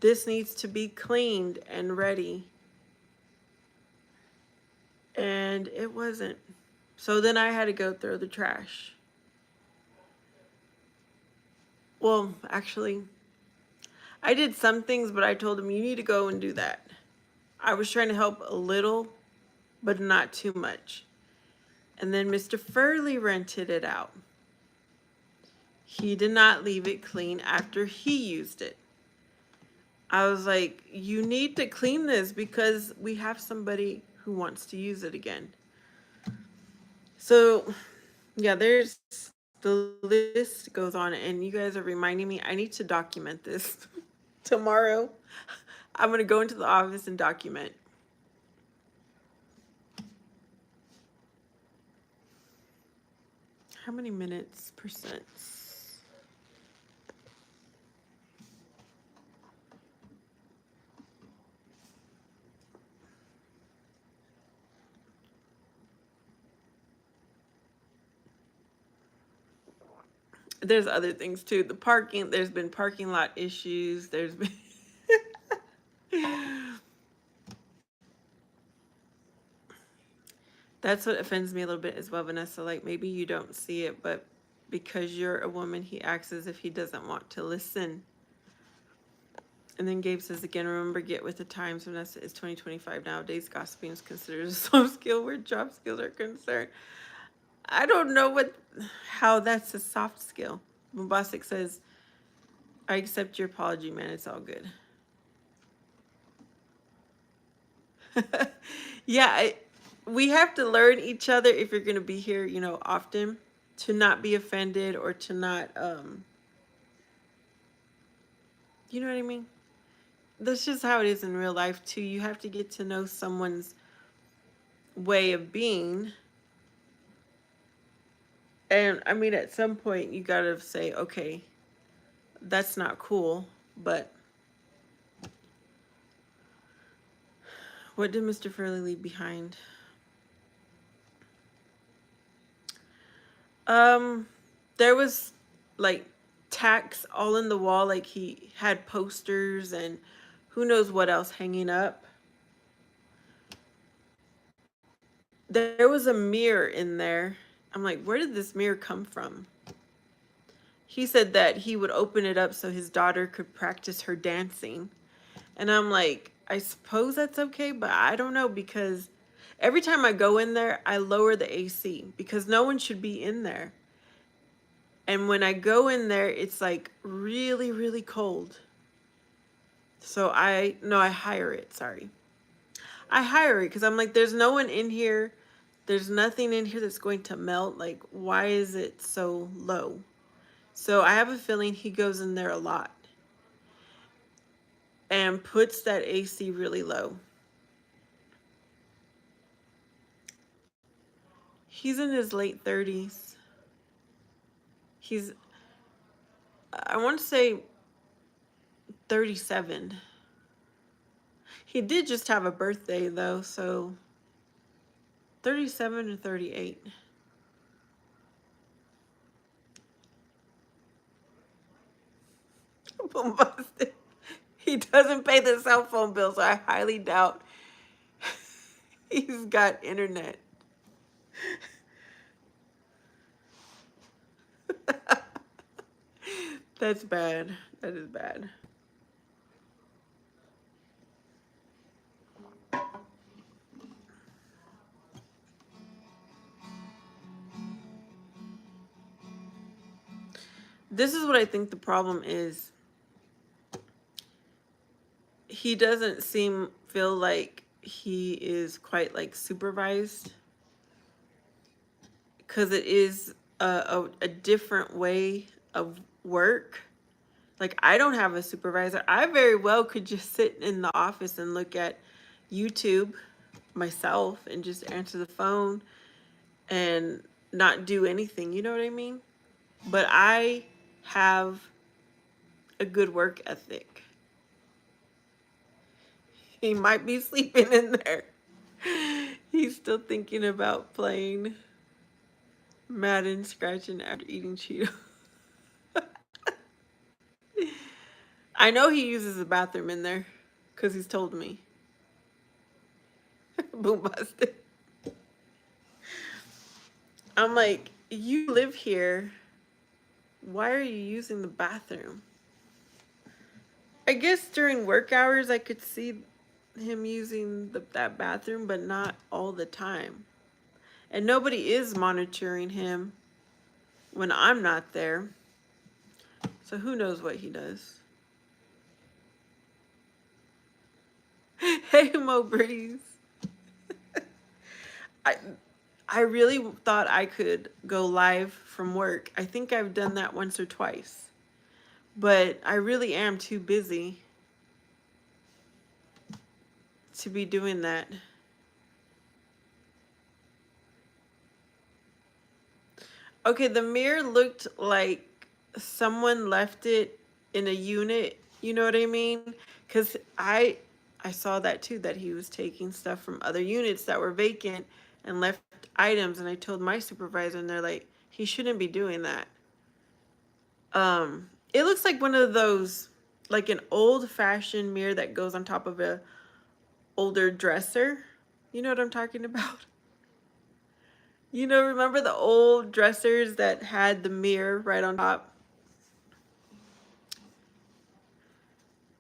this needs to be cleaned and ready. And it wasn't. So then I had to go throw the trash. Well, actually, I did some things, but I told him, you need to go and do that. I was trying to help a little, but not too much. And then Mr. Furley rented it out. He did not leave it clean after he used it. I was like, you need to clean this because we have somebody who wants to use it again. So, yeah, there's the list goes on, and you guys are reminding me I need to document this. Tomorrow, I'm going to go into the office and document. How many minutes percent? There's other things too. The parking, there's been parking lot issues. There's been That's what offends me a little bit as well, Vanessa. Like, maybe you don't see it, but because you're a woman, he acts as if he doesn't want to listen. And then Gabe says again, remember, get with the times. Vanessa, is 2025 nowadays. Gossiping is considered a soft skill where job skills are concerned. I don't know how that's a soft skill. Bombastic says, I accept your apology, man. It's all good. Yeah, we have to learn each other if you're going to be here, often, to not be offended or to not, you know what I mean? That's just how it is in real life, too. You have to get to know someone's way of being. And I mean, at some point, you got to say, okay, that's not cool, but what did Mr. Furley leave behind? There was like tacks all in the wall, like he had posters and who knows what else hanging up. There was a mirror in there. I'm like, where did this mirror come from? He said that he would open it up so his daughter could practice her dancing. And I'm like, I suppose that's okay, but I don't know, because every time I go in there, I lower the AC because no one should be in there. And when I go in there, it's like really, really cold. So I hire it. Sorry. I hire it because I'm like, there's no one in here. There's nothing in here that's going to melt. Like, why is it so low? So I have a feeling he goes in there a lot and puts that AC really low. He's in his late 30s. He's, I want to say 37. He did just have a birthday though, so 37 or 38. Bombastic. He doesn't pay the cell phone bill, so I highly doubt he's got internet. That's bad. That is bad. This is what I think the problem is. He doesn't feel like he is quite like supervised, because it is a different way of work. Like, I don't have a supervisor. I very well could just sit in the office and look at YouTube myself and just answer the phone and not do anything. You know what I mean? But I have a good work ethic. He might be sleeping in there. He's still thinking about playing Madden, scratching after eating Cheetos. I know he uses the bathroom in there because he's told me. Boom busted. I'm like, you live here. Why are you using the bathroom? I guess during work hours I could see him using that bathroom, but not all the time. And nobody is monitoring him when I'm not there. So who knows what he does. Hey, Mo Breeze. I really thought I could go live from work. I think I've done that once or twice. But I really am too busy to be doing that. Okay, the mirror looked like someone left it in a unit. You know what I mean? Because I saw that too, that he was taking stuff from other units that were vacant and left items. And I told my supervisor, and they're like, he shouldn't be doing that. It looks like one of those, like an old-fashioned mirror that goes on top of a older dresser. You know what I'm talking about? You know, remember the old dressers that had the mirror right on top?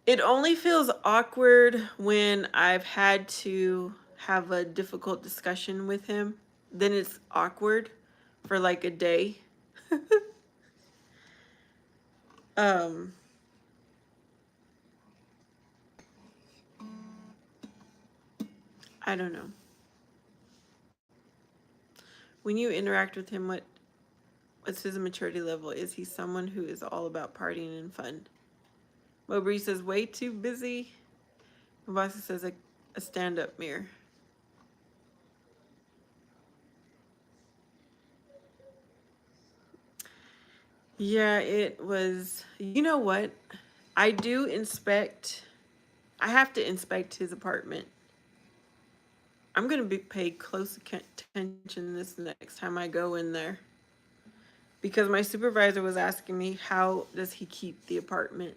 It only feels awkward when I've had to have a difficult discussion with him. Then it's awkward for like a day. um I don't know. When you interact with him, what's his maturity level? Is he someone who is all about partying and fun? Mowbray says way too busy. Mabasa says a stand-up mirror. Yeah, it was. You know what? I have to inspect his apartment. I'm going to pay close attention this next time I go in there. Because my supervisor was asking me, how does he keep the apartment?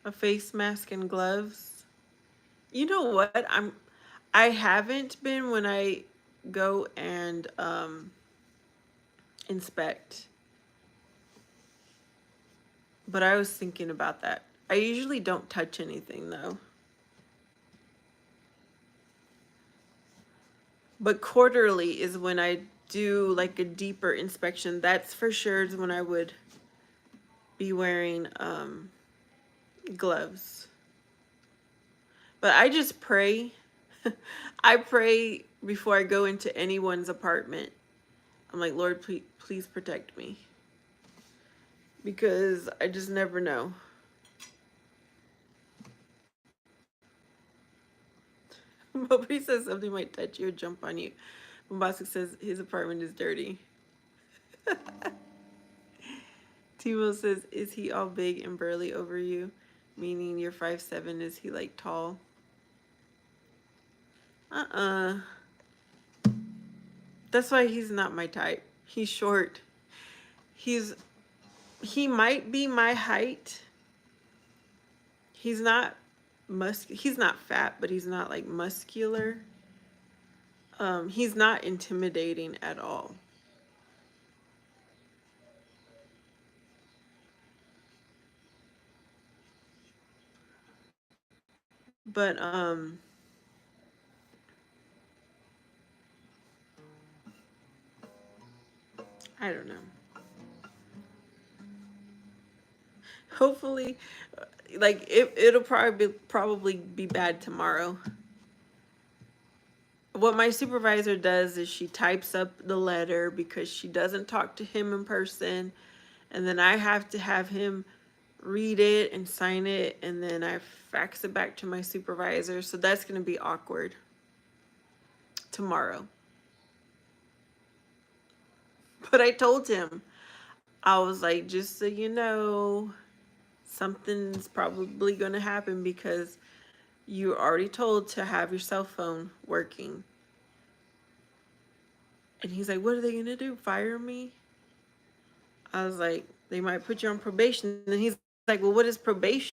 A face mask and gloves. You know what? I haven't been when I go and inspect. But I was thinking about that. I usually don't touch anything though. But quarterly is when I do like a deeper inspection. That's for sure is when I would be wearing gloves. But I just pray I pray before I go into anyone's apartment. I'm like, Lord, please protect me. Because I just never know. Mowbray says something might touch you or jump on you. Bombastic says his apartment is dirty. Timo says, is he all big and burly over you? Meaning you're 5'7", is he like tall? Uh-uh. That's why he's not my type. He's short. He might be my height. He's not he's not fat, but he's not like muscular. He's not intimidating at all. But I don't know. Hopefully, like it'll probably be bad tomorrow. What my supervisor does is she types up the letter because she doesn't talk to him in person, and then I have to have him read it and sign it, and then I fax it back to my supervisor. So that's going to be awkward tomorrow. But I told him, I was like, just so you know, something's probably going to happen because you're already told to have your cell phone working. And he's like, what are they going to do? Fire me? I was like, they might put you on probation. And he's like, well, what is probation?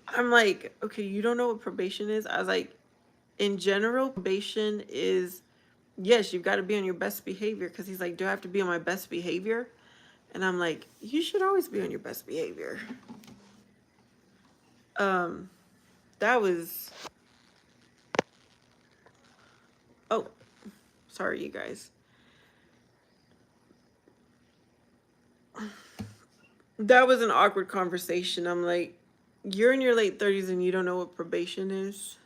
I'm like, okay, you don't know what probation is? I was like, in general, probation is, yes, you've got to be on your best behavior. Because he's like, do I have to be on my best behavior? And I'm like, you should always be on your best behavior. That was, oh, sorry, you guys. That was an awkward conversation. I'm like, you're in your late 30s and you don't know what probation is?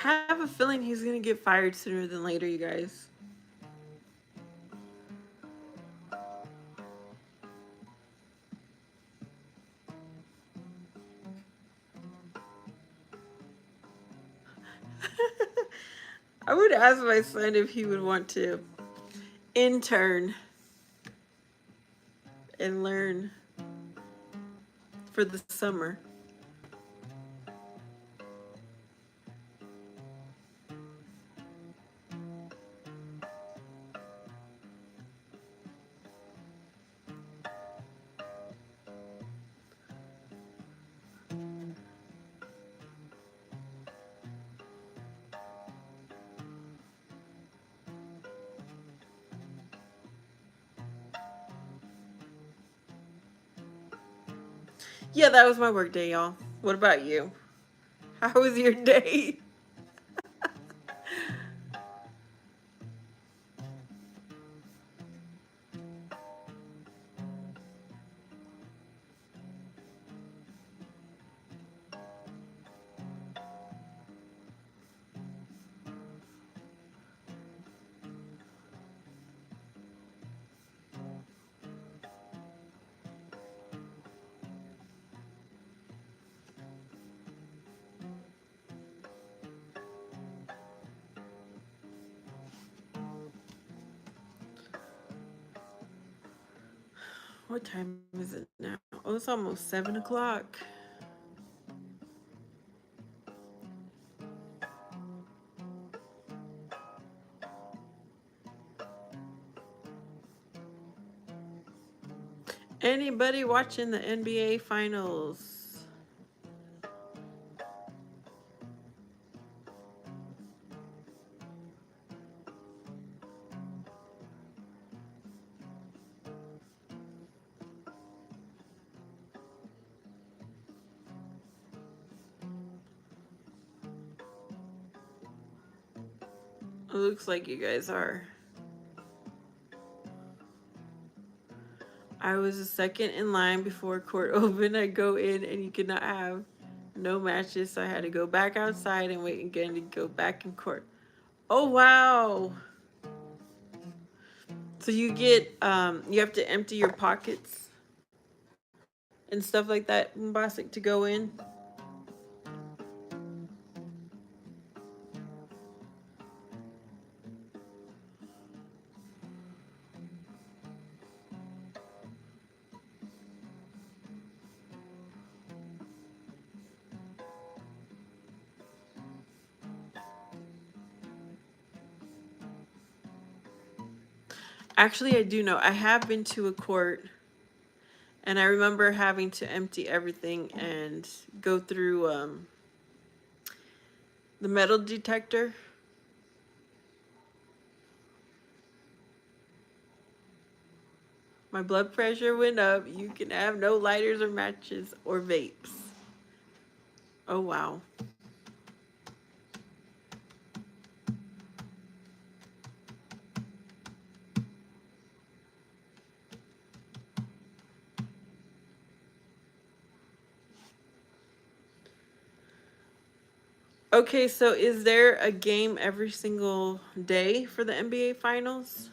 I have a feeling he's going to get fired sooner than later, you guys. I would ask my son if he would want to intern and learn for the summer. Yeah, that was my work day, y'all. What about you? How was your day? What time is it now? Oh, it's almost 7 o'clock. Anybody watching the NBA finals? It looks like you guys are. I was the second in line before court opened. I go in and you could not have no matches, so I had to go back outside and wait again to go back in court. Oh wow. So you get you have to empty your pockets and stuff like that, Bombastic, to go in. Actually, I do know. I have been to a court and I remember having to empty everything and go through the metal detector. My blood pressure went up. You can have no lighters or matches or vapes. Oh, wow. Okay, so is there a game every single day for the NBA Finals?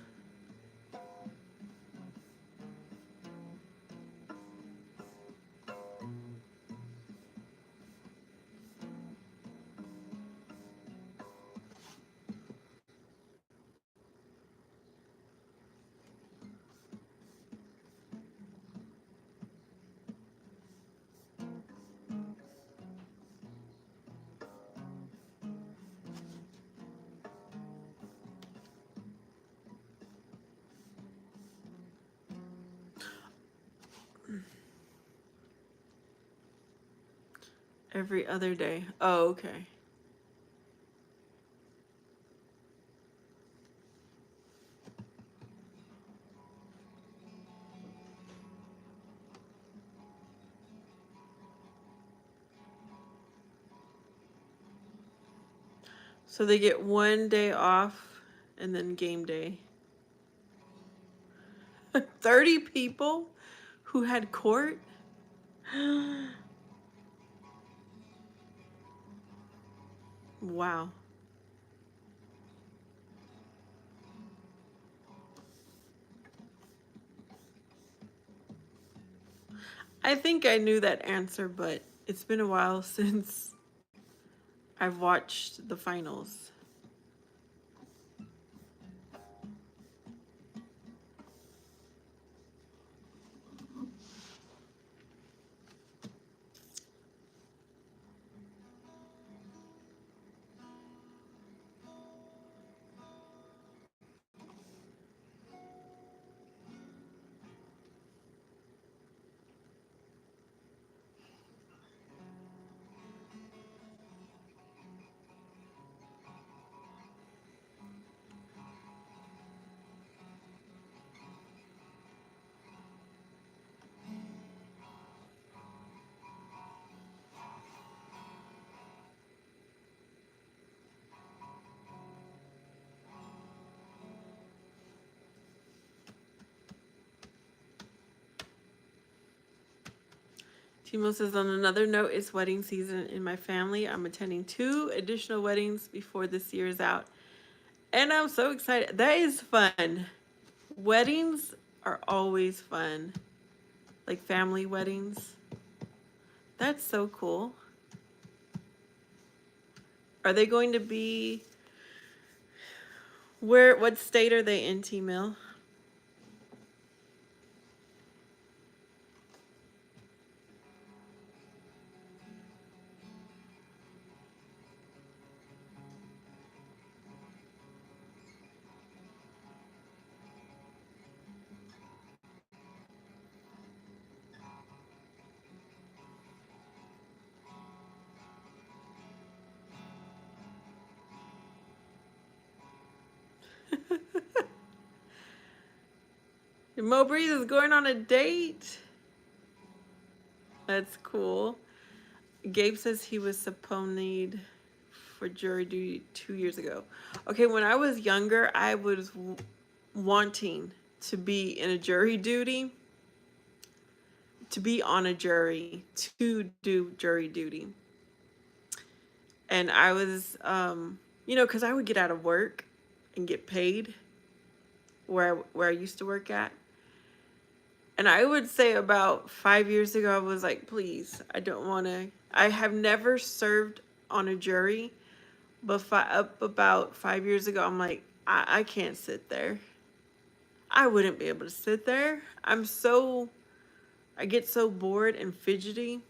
Every other day. Oh, okay. So they get one day off and then game day. 30 people who had court? Wow. I think I knew that answer, but it's been a while since I've watched the finals. Timo says, on another note, it's wedding season in my family. I'm attending 2 additional weddings before this year is out. And I'm so excited. That is fun. Weddings are always fun. Like family weddings. That's so cool. Are they going to be what state are they in, T-Mill? Mo Breeze is going on a date. That's cool. Gabe says he was subpoenaed for jury duty 2 years ago. Okay, when I was younger, I was wanting to be in a jury duty, to be on a jury, to do jury duty. And I was, because I would get out of work and get paid where I used to work at. And I would say about 5 years ago, I was like, please, I don't want to. I have never served on a jury, but up about 5 years ago, I'm like, I can't sit there. I wouldn't be able to sit there. I get so bored and fidgety.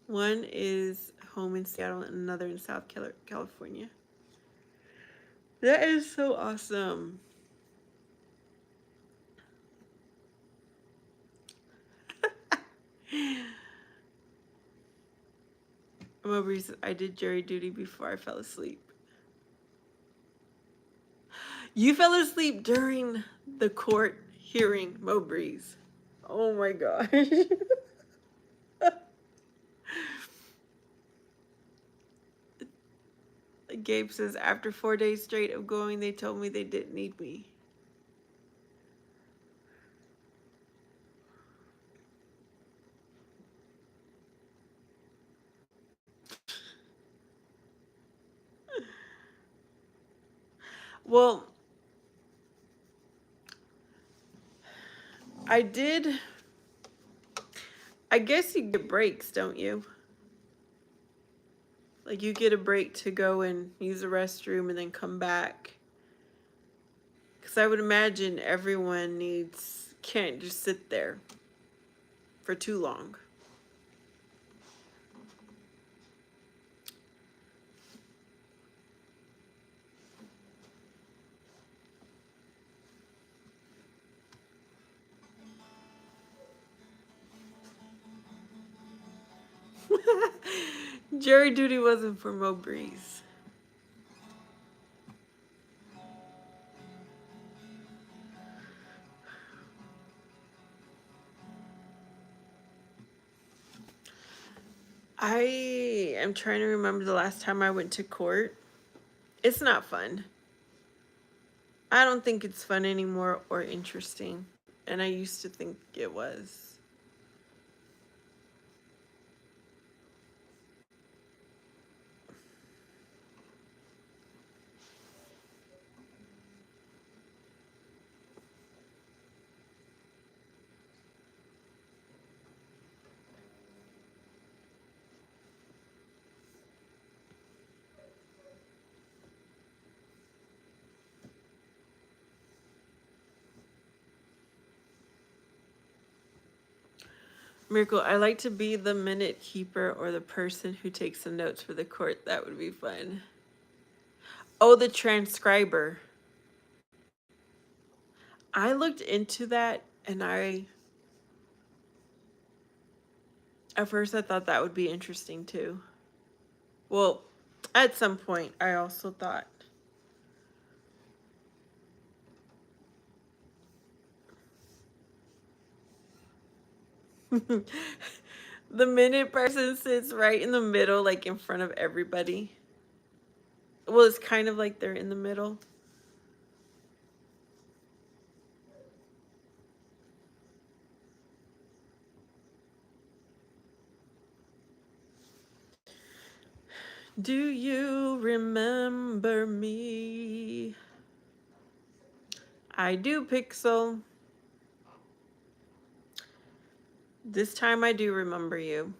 One is home in Seattle and another in South California. That is so awesome. I did jury duty before I fell asleep. You fell asleep during the court hearing, Mo Breeze. Oh my gosh. Gabe says, after 4 days straight of going, they told me they didn't need me. Well, I guess you get breaks, don't you? Like you get a break to go and use the restroom and then come back. Because I would imagine everyone can't just sit there for too long. Jury duty wasn't for Mo Breeze. I am trying to remember the last time I went to court. It's not fun. I don't think it's fun anymore or interesting. And I used to think it was. Miracle, I like to be the minute keeper or the person who takes the notes for the court. That would be fun. Oh, the transcriber. I looked into that and at first I thought that would be interesting too. Well, at some point I also thought. The minute person sits right in the middle, like in front of everybody. Well, it's kind of like they're in the middle. Do you remember me? I do, Pixel. This time I do remember you.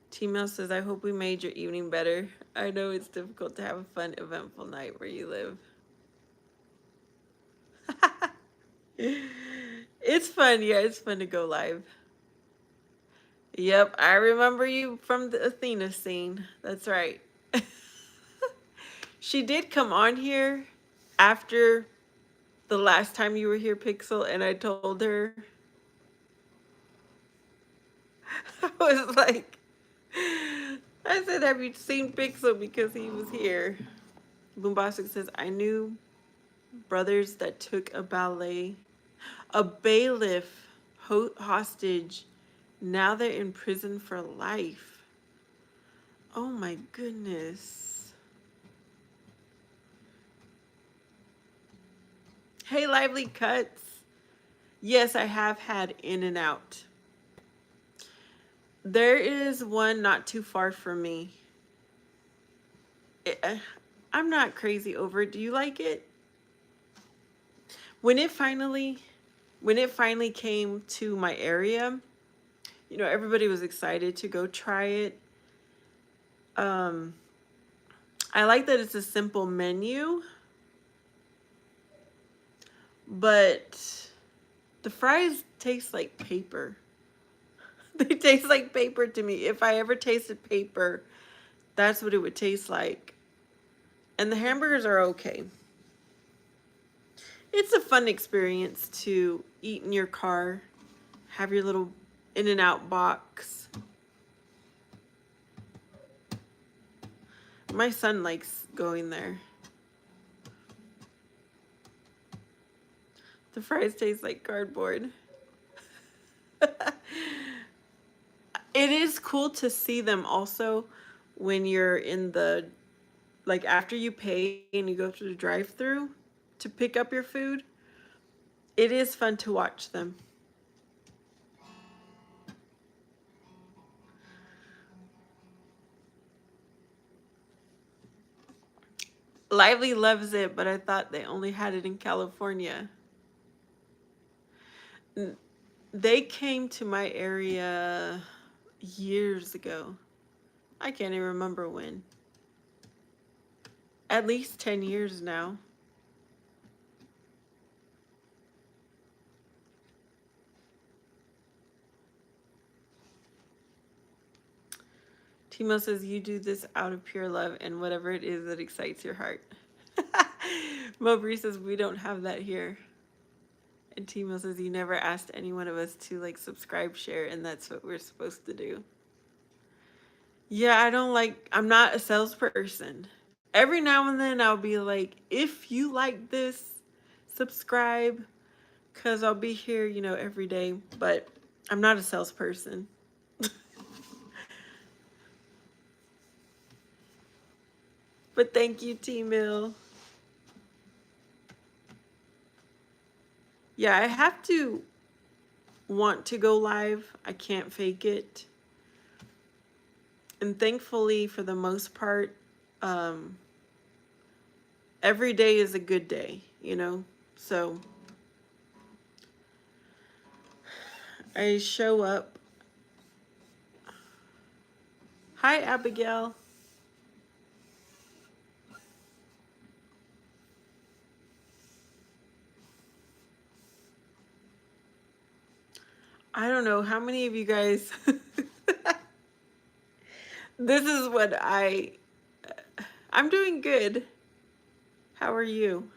T-Mail says, I hope we made your evening better. I know it's difficult to have a fun, eventful night where you live. It's fun. Yeah, it's fun to go live. Yep, I remember you from the Athena scene. That's right. She did come on here after the last time you were here, Pixel, and I told her. I was like, I said, have you seen Pixel? Because he was here. Boombastic says, I knew brothers that took a bailiff hostage. Now they're in prison for life. Oh my goodness. Hey, Lively Cuts. Yes, I have had In and Out. There is one not too far from me. I'm not crazy over it. Do you like it? When it finally came to my area, you know, everybody was excited to go try it. I like that it's a simple menu, but the fries taste like paper. They taste like paper to me. If I ever tasted paper, that's what it would taste like. And the hamburgers are okay. It's a fun experience to eat in your car, have your little In-N-Out box. My son likes going there. The fries taste like cardboard. It is cool to see them also when you're in the, like after you pay and you go through the drive-through to pick up your food. It is fun to watch them. Lively loves it, but I thought they only had it in California. They came to my area years ago. I can't even remember when. At least 10 years now. Timo says, you do this out of pure love and whatever it is that excites your heart. Mowbray says, we don't have that here. And Timo says, you never asked any one of us to like subscribe, share, and that's what we're supposed to do. Yeah, I'm not a salesperson. Every now and then I'll be like, if you like this, subscribe, because I'll be here, you know, every day. But I'm not a salesperson. But thank you, T-Mill. Yeah, I have to want to go live. I can't fake it. And thankfully, for the most part, every day is a good day, you know? So I show up. Hi, Abigail. I don't know how many of you guys. This is what I'm doing good. How are you?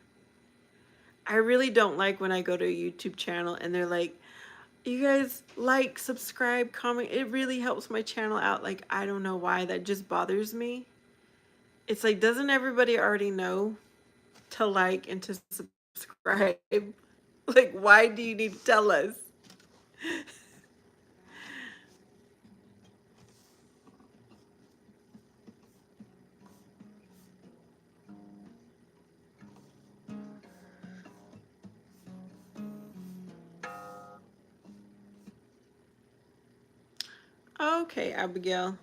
I really don't like when I go to a YouTube channel and they're like, you guys like, subscribe, comment. It really helps my channel out. Like, I don't know why. That just bothers me. It's like, doesn't everybody already know to like and to subscribe? Like, why do you need to tell us? Okay, Abigail.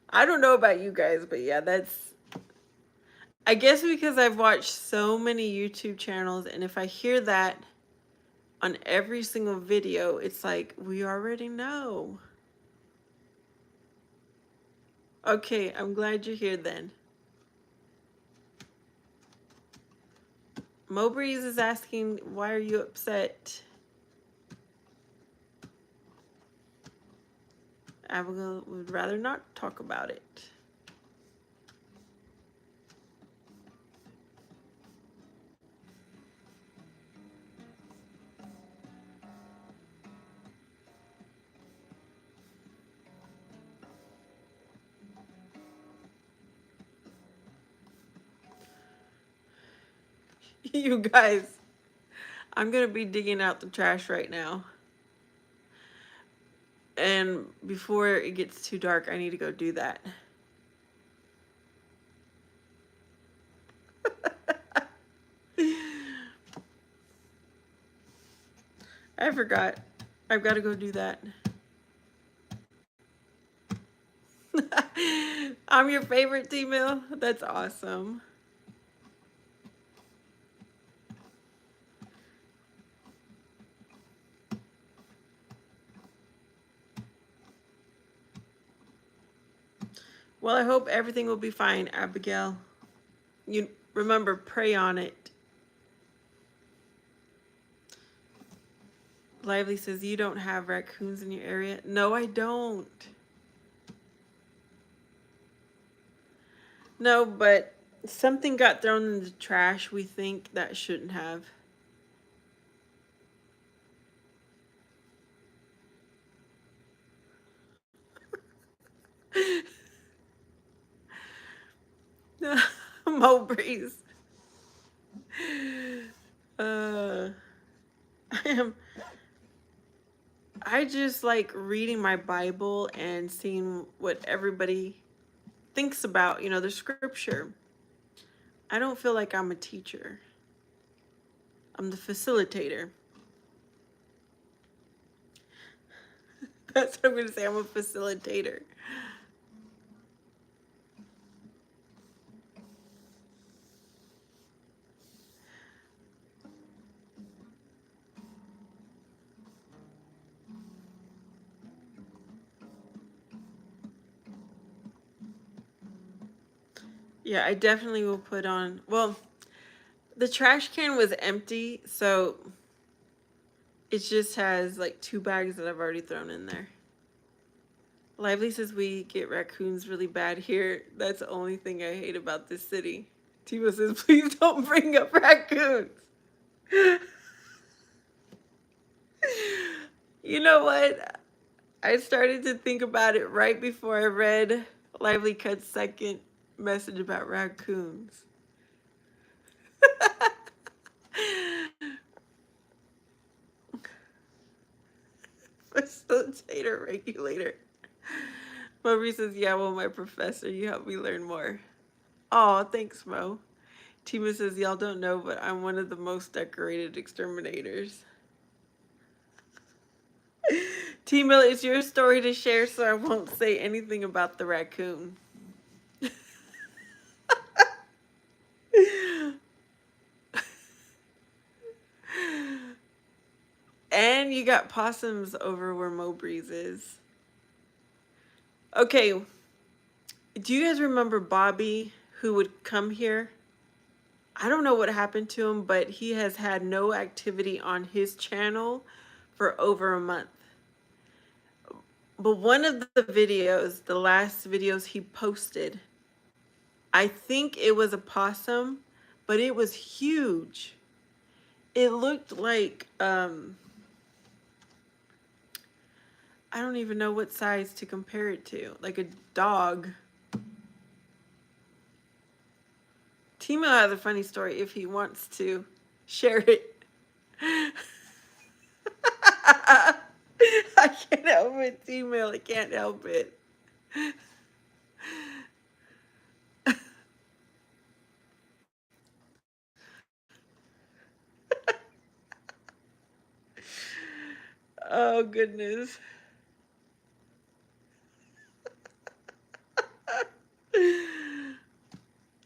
I don't know about you guys, but yeah, I guess because I've watched so many YouTube channels, and if I hear that on every single video, it's like, we already know. Okay, I'm glad you're here then. Mowbreeze is asking, why are you upset? Abigail would rather not talk about it. You guys, I'm gonna be digging out the trash right now. And before it gets too dark, I need to go do that. I forgot. I've got to go do that. I'm your favorite, T-Mill. That's awesome. Well, I hope everything will be fine, Abigail. You remember, pray on it. Lively says, you don't have raccoons in your area. No, I don't. No, but something got thrown in the trash we think that shouldn't have. Mowbrays. Uh, I just like reading my Bible and seeing what everybody thinks about, the scripture. I don't feel like I'm a teacher. I'm the facilitator. That's what I'm going to say. I'm a facilitator. Yeah, I definitely will put on. Well, the trash can was empty, so it just has like 2 bags that I've already thrown in there. Lively says we get raccoons really bad here. That's the only thing I hate about this city. Timo says, please don't bring up raccoons. You know what? I started to think about it right before I read Lively Cut's second message about raccoons. Facilitator, regulator. Mo says, yeah, well, my professor, you helped me learn more. Oh, thanks, Mo. Tima says, y'all don't know, but I'm one of the most decorated exterminators. Tima, it's your story to share, so I won't say anything about the raccoon. And you got possums over where Mowbreeze is. Okay, do you guys remember Bobby who would come here? I don't know what happened to him, but he has had no activity on his channel for over a month. But one of the videos, the last videos he posted, I think it was a possum, but it was huge. It looked like, I don't even know what size to compare it to, like a dog. Timo has a funny story if he wants to share it. I can't help it, Timo. I can't help it. Oh, goodness.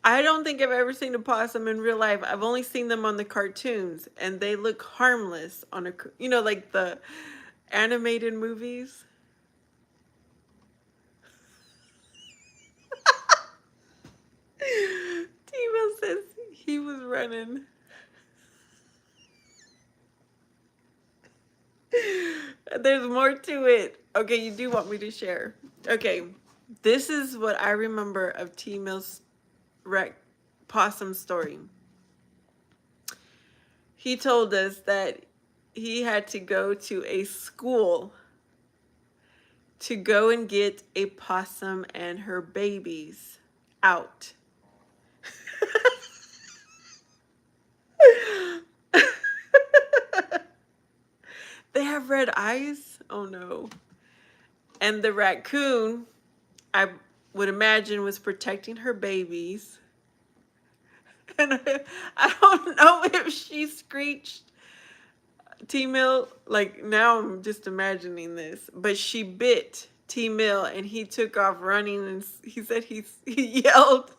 I don't think I've ever seen a possum in real life. I've only seen them on the cartoons, and they look harmless on a, like the animated movies. Timo says he was running. There's more to it. Okay, you do want me to share. Okay, this is what I remember of T-Mill's possum story. He told us that he had to go to a school to go and get a possum and her babies out. red eyes? Oh no. And the raccoon, I would imagine, was protecting her babies. And I don't know if she screeched T-Mill. Like, now I'm just imagining this. But she bit T-Mill and he took off running, and he said he yelled.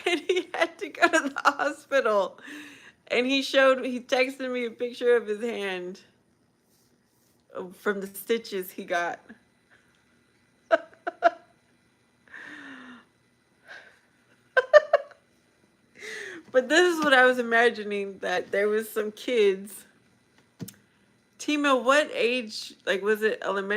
And he had to go to the hospital. And he texted me a picture of his hand from the stitches he got. But this is what I was imagining, that there was some kids. Tima, what age, like, was it elementary?